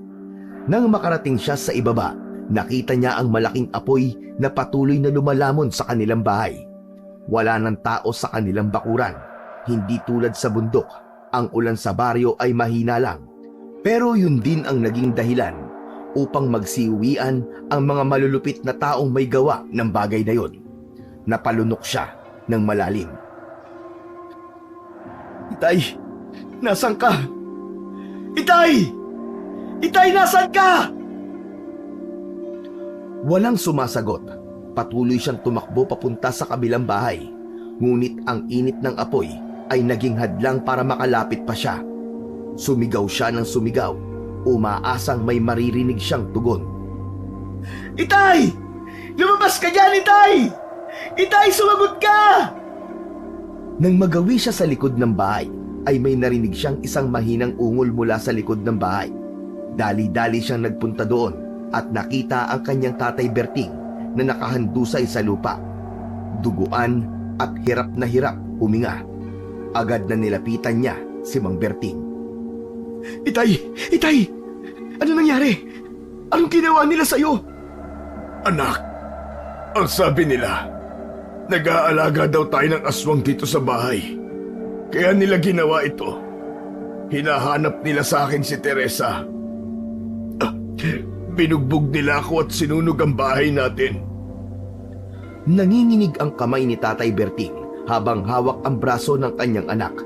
A: Nang makarating siya sa ibaba, nakita niya ang malaking apoy na patuloy na lumalamon sa kanilang bahay. Wala ng tao sa kanilang bakuran. Hindi tulad sa bundok, ang ulan sa baryo ay mahina lang. Pero yun din ang naging dahilan upang magsiuwian ang mga malulupit na taong may gawa ng bagay na yun. Napalunok siya ng malalim. Itay, nasan ka? Itay! Itay, nasan ka? Walang sumasagot. Patuloy siyang tumakbo papunta sa kabilang bahay. Ngunit ang init ng apoy ay naging hadlang para makalapit pa siya. Sumigaw siya ng sumigaw. Umaasang may maririnig siyang tugon. Itay! Lumabas ka dyan, Itay! Itay, sumagot ka! Nang magawi siya sa likod ng bahay, ay may narinig siyang isang mahinang ungol mula sa likod ng bahay. Dali-dali siyang nagpunta doon at nakita ang kanyang tatay Berting na nakahandusay sa lupa. Duguan at hirap na hirap huminga. Agad na nilapitan niya si Mang Berting. Itay! Itay! Ano nangyari? Anong ginawa nila sa'yo?
B: Anak, ang sabi nila, nag-aalaga daw tayo ng aswang dito sa bahay. Kaya nila ginawa ito. Hinahanap nila sa akin si Teresa. Binugbog nila ako at sinunog ang bahay natin.
A: Nanginginig ang kamay ni Tatay Berting habang hawak ang braso ng kanyang anak.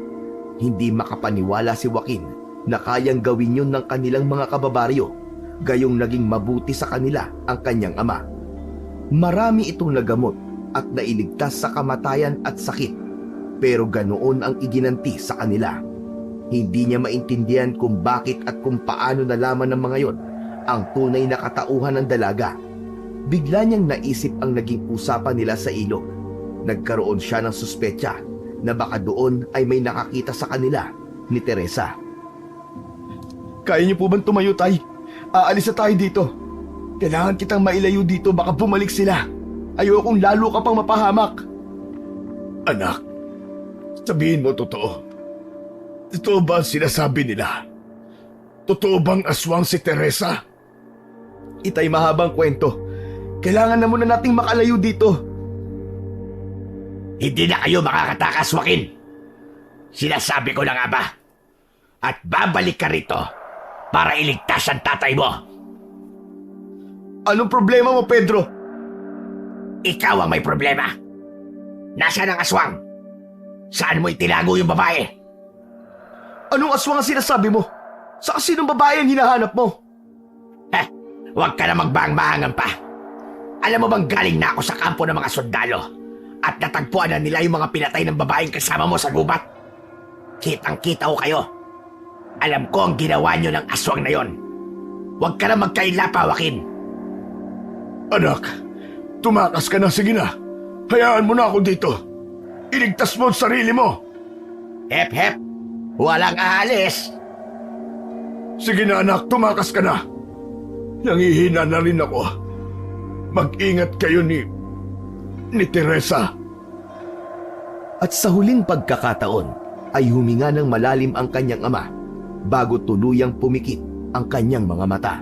A: Hindi makapaniwala si Joaquin na kayang gawin yun ng kanilang mga kababaryo, gayong naging mabuti sa kanila ang kanyang ama. Marami itong nagamot at nailigtas sa kamatayan at sakit, pero ganoon ang iginanti sa kanila. Hindi niya maintindihan kung bakit at kung paano nalaman ng mga yon ang tunay na katauhan ng dalaga. Bigla niyang naisip ang naging usapan nila sa ilog. Nagkaroon siya ng suspetsa na baka doon ay may nakakita sa kanila ni Teresa.
B: Kaya niyo po bang tumayo, Tay? Aalis na tayo dito. Kailangan kitang mailayo dito, baka bumalik sila. Ayokong lalo ka pang mapahamak. Anak, sabihin mo totoo. Totoo ba ang sinasabi nila? Totoo bang aswang si Teresa?
A: Itay, mahabang kwento. Kailangan na muna nating makalayo dito.
C: Hindi na kayo makakatakas, Joaquin. Sinasabi ko na nga ba? At babalik ka rito para iligtas ang tatay mo.
A: Anong problema mo, Pedro?
C: Ikaw ang may problema. Nasaan ang aswang? Saan mo itinago yung babae?
A: Anong aswang ang sinasabi mo? Sa sinong babae ang hinahanap mo?
C: Huwag ka na magbang-mahangan pa. Alam mo bang galing na ako sa kampo ng mga sundalo at natagpuan na nila yung mga pinatay ng babaeng kasama mo sa gubat? Kitang-kita ko kayo. Alam ko ang ginawa nyo ng aswang na yon. Huwag ka na magkaila pa, Joaquin.
B: Anak, tumakas ka na, sige na. Hayaan mo na ako dito. Iligtas mo ang sarili mo.
C: Hep, hep. Walang aalis.
B: Sige na anak, tumakas ka na. Nangihina na rin ako. Mag-ingat kayo ni Teresa.
A: At sa huling pagkakataon ay huminga ng malalim ang kanyang ama bago tuluyang pumikit ang kanyang mga mata.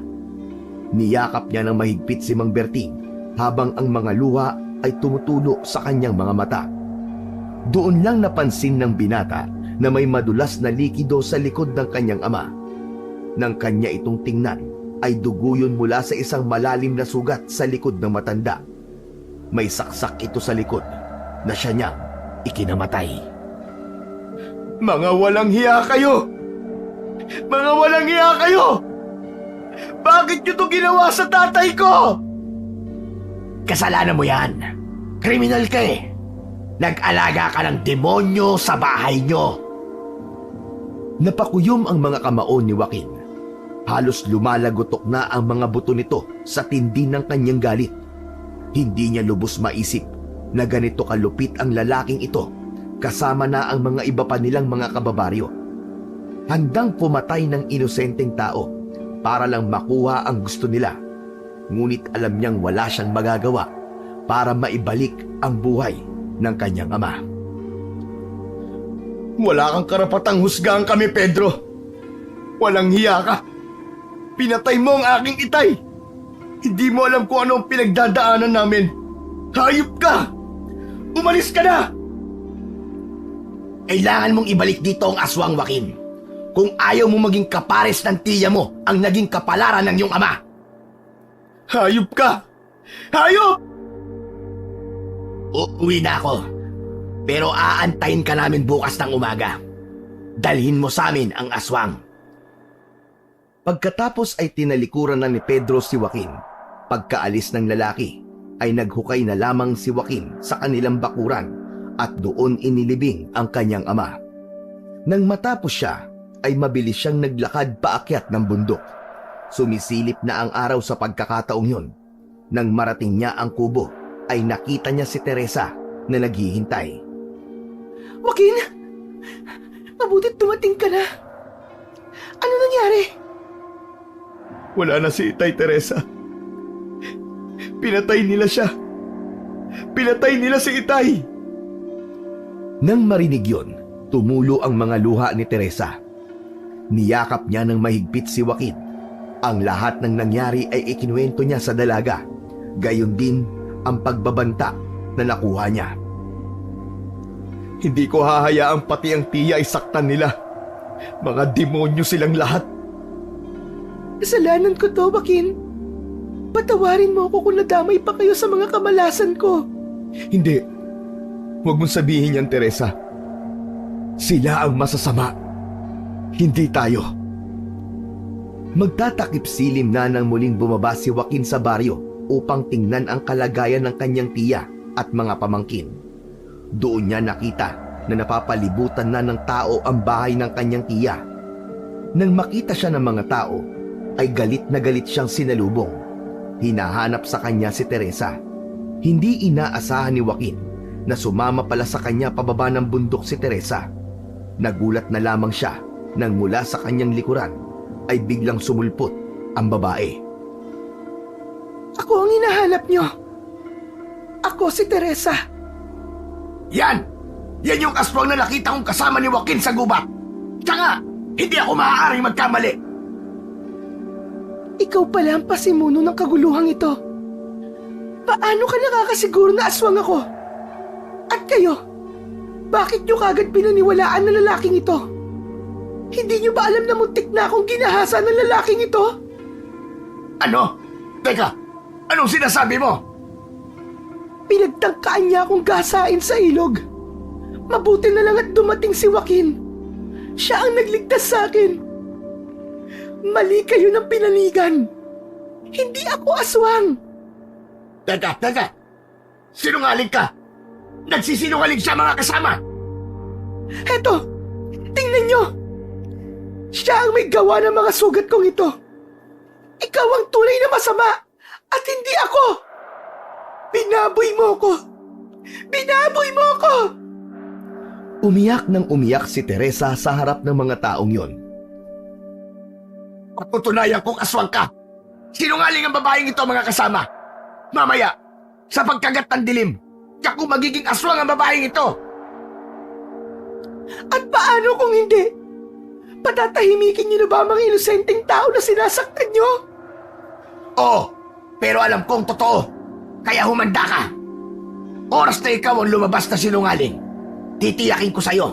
A: Niyakap niya ng mahigpit si Mang Berting habang ang mga luha ay tumutulo sa kanyang mga mata. Doon lang napansin ng binata na may madulas na likido sa likod ng kanyang ama. Nang kanya itong tingnan, ay dugo yun mula sa isang malalim na sugat sa likod ng matanda. May saksak ito sa likod na siya niyang ikinamatay.
B: Mga walang hiya kayo! Mga walang hiya kayo! Bakit niyo to ginawa sa tatay ko?
C: Kasalanan mo yan. Kriminal ka eh. Nag-alaga ka ng demonyo sa bahay nyo.
A: Napakuyom ang mga kamao ni Joaquin. Halos lumalagotok na ang mga buto nito sa tindi ng kanyang galit. Hindi niya lubos maisip na ganito kalupit ang lalaking ito kasama na ang mga iba pa nilang mga kababaryo. Handang pumatay ng inosenteng tao para lang makuha ang gusto nila. Ngunit alam niyang wala siyang magagawa para maibalik ang buhay ng kanyang ama.
B: Wala kang karapatang husgahan kami, Pedro. Walang hiya ka. Pinatay mo ang aking itay. Hindi mo alam kung ano ang pinagdadaanan namin. Hayop ka! Umalis ka na!
C: Kailangan mong ibalik dito ang aswang, Joaquin. Kung ayaw mo maging kapares ng tiya mo ang naging kapalaran ng iyong ama.
B: Hayop ka! Hayop!
C: Uuwi na ako. Pero aantayin ka namin bukas ng umaga. Dalhin mo sa amin ang aswang.
A: Pagkatapos ay tinalikuran na ni Pedro si Joaquin. Pagkaalis ng lalaki ay naghukay na lamang si Joaquin sa kanilang bakuran at doon inilibing ang kanyang ama. Nang matapos siya ay mabilis siyang naglakad paakyat ng bundok. Sumisilip na ang araw sa pagkakataong yun. Nang marating niya ang kubo ay nakita niya si Teresa na naghihintay.
D: Joaquin! Mabutit dumating ka na. Ano nangyari?
B: Wala na si Itay, Teresa. Pinatay nila siya. Pinatay nila si Itay.
A: Nang marinig yun, tumulo ang mga luha ni Teresa. Niyakap niya ng mahigpit si Joaquin. Ang lahat ng nangyari ay ikinuwento niya sa dalaga. Gayon din ang pagbabanta na nakuha niya.
B: Hindi ko hahayaang pati ang tiya ay saktan nila. Mga demonyo silang lahat.
D: Kasalanan ko to, Joaquin. Patawarin mo ako kung nadamay pa kayo sa mga kamalasan ko.
B: Hindi. Huwag mong sabihin yan, Teresa. Sila ang masasama. Hindi tayo.
A: Magtatakip silim na nang muling bumaba si Joaquin sa baryo upang tingnan ang kalagayan ng kanyang tiya at mga pamangkin. Doon niya nakita na napapalibutan na ng tao ang bahay ng kanyang tiya. Nang makita siya ng mga tao, ay galit na galit siyang sinalubong. Hinahanap sa kanya si Teresa. Hindi inaasahan ni Joaquin na sumama pala sa kanya pababa ng bundok si Teresa. Nagulat na lamang siya nang mula sa kanyang likuran ay biglang sumulpot ang babae.
D: Ako ang hinahanap nyo. Ako si Teresa.
B: Yan! Yan yung aswang na nakita kong kasama ni Joaquin sa gubat. Tsaka, hindi ako maaaring magkamali.
D: Ikaw pala ang pasimuno ng kaguluhang ito. Paano ka nakakasiguro na aswang ako? At kayo, bakit nyo kagad pinaniwalaan na lalaking ito? Hindi nyo ba alam na muntik na akong ginahasa ng lalaking ito?
B: Ano? Teka, anong sinasabi mo?
D: Pinagtangkaan niya akong gasain sa ilog. Mabuti na lang at dumating si Joaquin. Siya ang nagligtas sa akin. Mali kayo ng pinanigan. Hindi ako aswang.
B: Teka. Sinungaling ka. Nagsisinungaling siya mga kasama.
D: Heto, tingnan nyo. Siya ang may gawa ng mga sugat kong ito. Ikaw ang tunay na masama at hindi ako. Binaboy mo ko. Binaboy mo ko.
A: Umiyak nang umiyak si Teresa sa harap ng mga taong yon.
B: Patutunayan kong aswang ka. Sinungaling ang babaeng ito mga kasama. Mamaya, sa pagkagat ng dilim, tiyak kung magiging aswang ang babaeng ito.
D: At paano kung hindi? Patatahimikin niyo na ba ang mga inosenteng tao na sinasaktan niyo?
B: Oo, pero alam kong totoo. Kaya humanda ka. Oras na ikaw ang lumabas na sinungaling, titiyakin ko sa'yo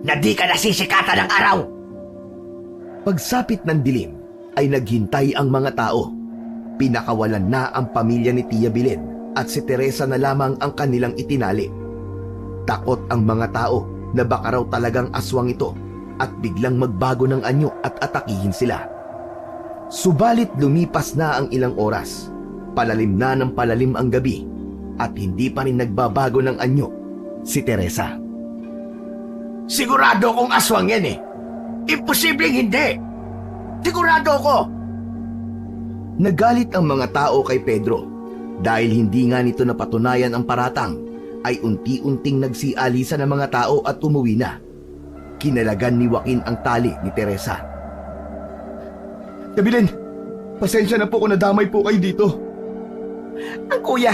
B: na di ka nasisikatan ng araw.
A: Pagsapit ng dilim ay naghintay ang mga tao. Pinakawalan na ang pamilya ni Tia Belen at si Teresa na lamang ang kanilang itinali. Takot ang mga tao na baka raw talagang aswang ito at biglang magbago ng anyo at atakihin sila. Subalit lumipas na ang ilang oras. Palalim na ng palalim ang gabi at hindi pa rin nagbabago ng anyo si Teresa.
B: Sigurado kong aswang yan eh. Imposibleng hindi. Sigurado ko.
A: Nagalit ang mga tao kay Pedro dahil hindi nga nito napatunayan ang paratang ay unti-unting nagsialisa ng mga tao at umuwi na. Kinalagan ni Joaquin ang tali ni Teresa.
B: Kabilin, pasensya na po kung nadamay po kayo dito.
C: Ang kuya,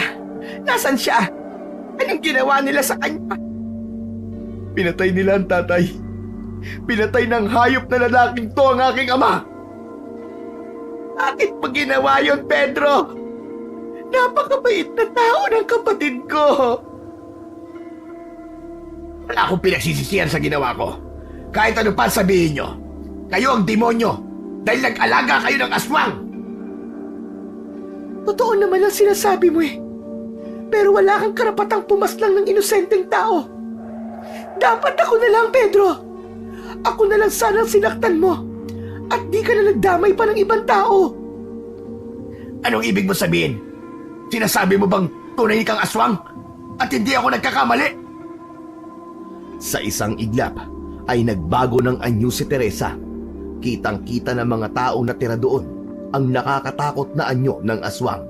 C: nasan siya? Anong ginawa nila sa kanya?
B: Pinatay nila ang tatay. Pinatay ng hayop na lalaking to ang aking ama.
C: Bakit mo ginawa yun, Pedro? Napakabait na tao ng kapatid ko.
B: Wala akong pinagsisisihan sa ginawa ko. Kahit ano pa sabihin nyo, kayo ang demonyo dahil nag-alaga kayo ng aswang.
D: Totoo naman ang sinasabi mo eh. Pero wala kang karapatang pumaslang ng inosenteng tao. Dapat ako na lang, Pedro. Ako na lang sanang sinaktan mo. At di ka na nagdamay pa ng ibang tao.
B: Anong ibig mo sabihin? Sinasabi mo bang tunay kang aswang at hindi ako nagkakamali?
A: Sa isang iglap ay nagbago ng anyo si Teresa. Kitang-kita ng mga taong natira doon ang nakakatakot na anyo ng aswang.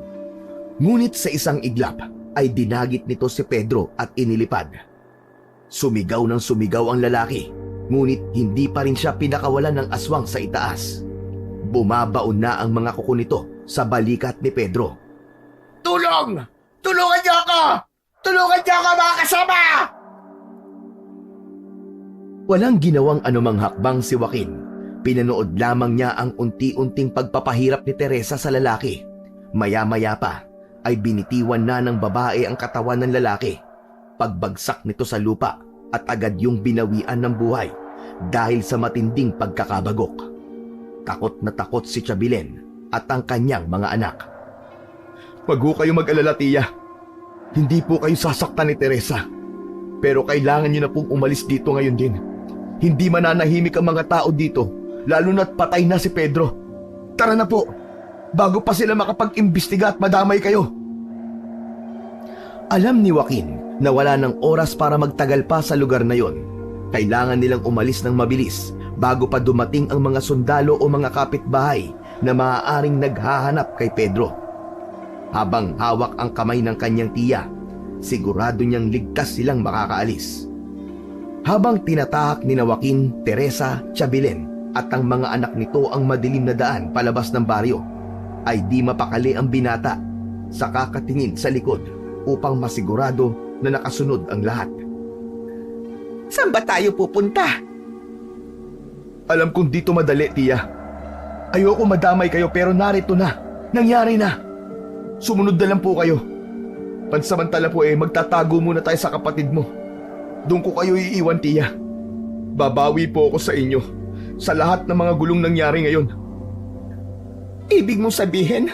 A: Ngunit sa isang iglap ay dinagit nito si Pedro at inilipad. Sumigaw ng sumigaw ang lalaki, ngunit hindi pa rin siya pinakawalan ng aswang sa itaas. Bumabaon na ang mga kuko nito sa balikat ni Pedro.
B: Tulong! Tulungan niyo ako! Tulungan niyo ako mga kasama!
A: Walang ginawang anumang hakbang si Joaquin. Pinanood lamang niya ang unti-unting pagpapahirap ni Teresa sa lalaki. Maya-maya pa ay binitiwan na ng babae ang katawan ng lalaki. Pagbagsak nito sa lupa at agad yung binawian ng buhay dahil sa matinding pagkakabagok. Takot na takot si Tia Belen at ang kanyang mga anak.
B: Wag ho kayo mag-alala, Tia. Hindi po kayo sasaktan ni Teresa. Pero kailangan niyo na pong umalis dito ngayon din. Hindi mananahimik ang mga tao dito, lalo na't patay na si Pedro. Tara na po, bago pa sila makapag-imbestiga at madamay kayo.
A: Alam ni Joaquin na wala ng oras para magtagal pa sa lugar na yon. Kailangan nilang umalis ng mabilis bago pa dumating ang mga sundalo o mga kapitbahay na maaaring naghahanap kay Pedro. Habang hawak ang kamay ng kanyang tiya, sigurado niyang ligtas silang makakaalis. Habang tinatahak ni Joaquin, Teresa, Belen at ang mga anak nito ang madilim na daan palabas ng baryo, ay di mapakali ang binata sa kakatingin sa likod upang masigurado na nakasunod ang lahat.
C: Saan ba tayo pupunta?
A: Alam kong dito madali, tiya. Ayoko madamay kayo pero narito na. Nangyari na. Sumunod na lang po kayo. Pansamantala po magtatago muna tayo sa kapatid mo. Doon ko kayo iiwan, tiya. Babawi po ako sa inyo sa lahat ng mga gulong nangyari ngayon.
C: Ibig mong sabihin,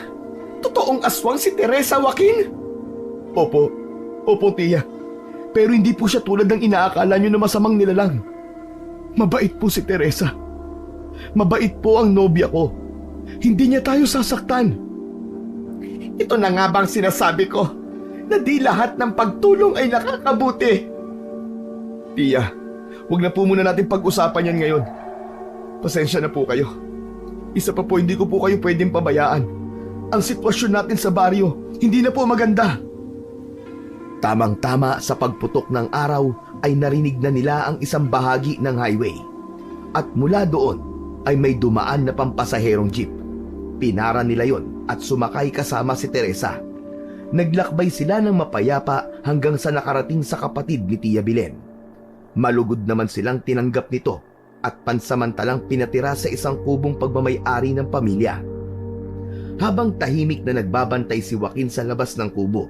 C: totoong aswang si Teresa, Joaquin?
A: Opo, tiya. Pero hindi po siya tulad ng inaakala niyo na masamang nilalang. Mabait po si Teresa. Mabait po ang nobya ko. Hindi niya tayo sasaktan.
C: Ito na nga bang sinasabi ko, na di lahat ng pagtulong ay nakakabuti.
A: Tiya, huwag na po muna natin pag-usapan yan ngayon. Pasensya na po kayo. Isa pa po, hindi ko po kayo pwedeng pabayaan. Ang sitwasyon natin sa baryo, hindi na po maganda. Tamang-tama sa pagputok ng araw ay narinig na nila ang isang bahagi ng highway. At mula doon ay may dumaan na pampasaherong jeep. Pinara nila yon at sumakay kasama si Teresa. Naglakbay sila ng mapayapa hanggang sa nakarating sa kapatid ni Tia Belen. Malugod naman silang tinanggap nito at pansamantalang pinatira sa isang kubong pagmamay-ari ng pamilya. Habang tahimik na nagbabantay si Joaquin sa labas ng kubo,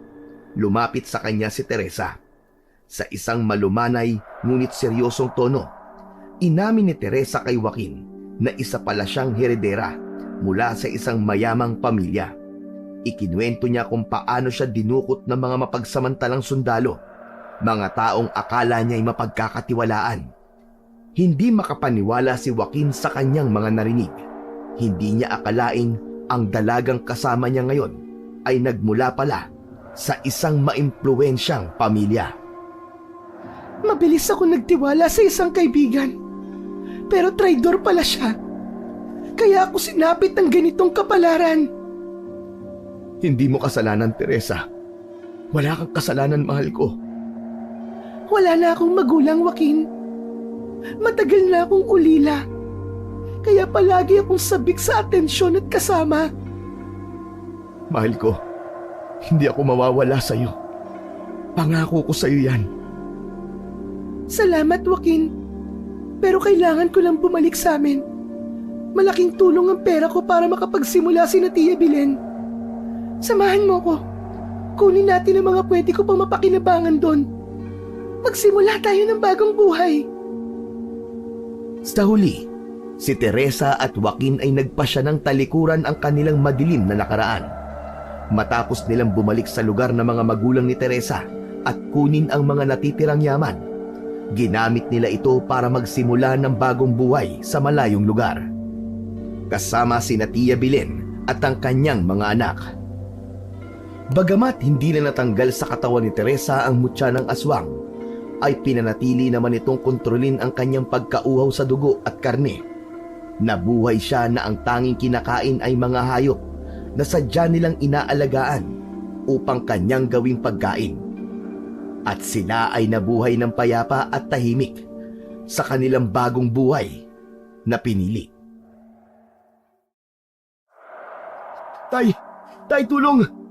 A: lumapit sa kanya si Teresa. Sa isang malumanay ngunit seryosong tono, inamin ni Teresa kay Joaquin na isa pala siyang heredera mula sa isang mayamang pamilya. Ikinuwento niya kung paano siya dinukot ng mga mapagsamantalang sundalo, mga taong akala niya ay mapagkakatiwalaan. Hindi makapaniwala si Joaquin sa kanyang mga narinig. Hindi niya akalaing ang dalagang kasama niya ngayon ay nagmula pala sa isang maimpluwensyang pamilya.
D: Mabilis ako nagtiwala sa isang kaibigan. Pero traidor pala siya. Kaya ako sinapit ng ganitong kapalaran.
A: Hindi mo kasalanan, Teresa. Wala kang kasalanan, mahal ko.
D: Wala na akong magulang, Joaquin. Matagal na akong ulila. Kaya palagi akong sabik sa atensyon at kasama.
A: Mahal ko, hindi ako mawawala sa iyo. Pangako ko sa iyo yan.
D: Salamat, Joaquin. Pero kailangan ko lang bumalik sa amin. Malaking tulong ang pera ko para makapagsimula si Tia Belen. Samahan mo ko. Kunin natin ang mga pwede ko pang mapakinabangan doon. Magsimula tayo ng bagong buhay.
A: Sa huli, si Teresa at Joaquin ay nagpasya ng talikuran ang kanilang madilim na nakaraan. Matapos nilang bumalik sa lugar ng mga magulang ni Teresa at kunin ang mga natitirang yaman, ginamit nila ito para magsimula ng bagong buhay sa malayong lugar. Kasama sina Tia Belen at ang kanyang mga anak. Bagamat hindi na natanggal sa katawan ni Teresa ang mutya ng aswang, ay pinanatili naman itong kontrolin ang kanyang pagkauhaw sa dugo at karne. Nabuhay siya na ang tanging kinakain ay mga hayop na sadya nilang inaalagaan upang kanyang gawing pagkain. At sila ay nabuhay ng payapa at tahimik sa kanilang bagong buhay na pinili. Tay, tulong!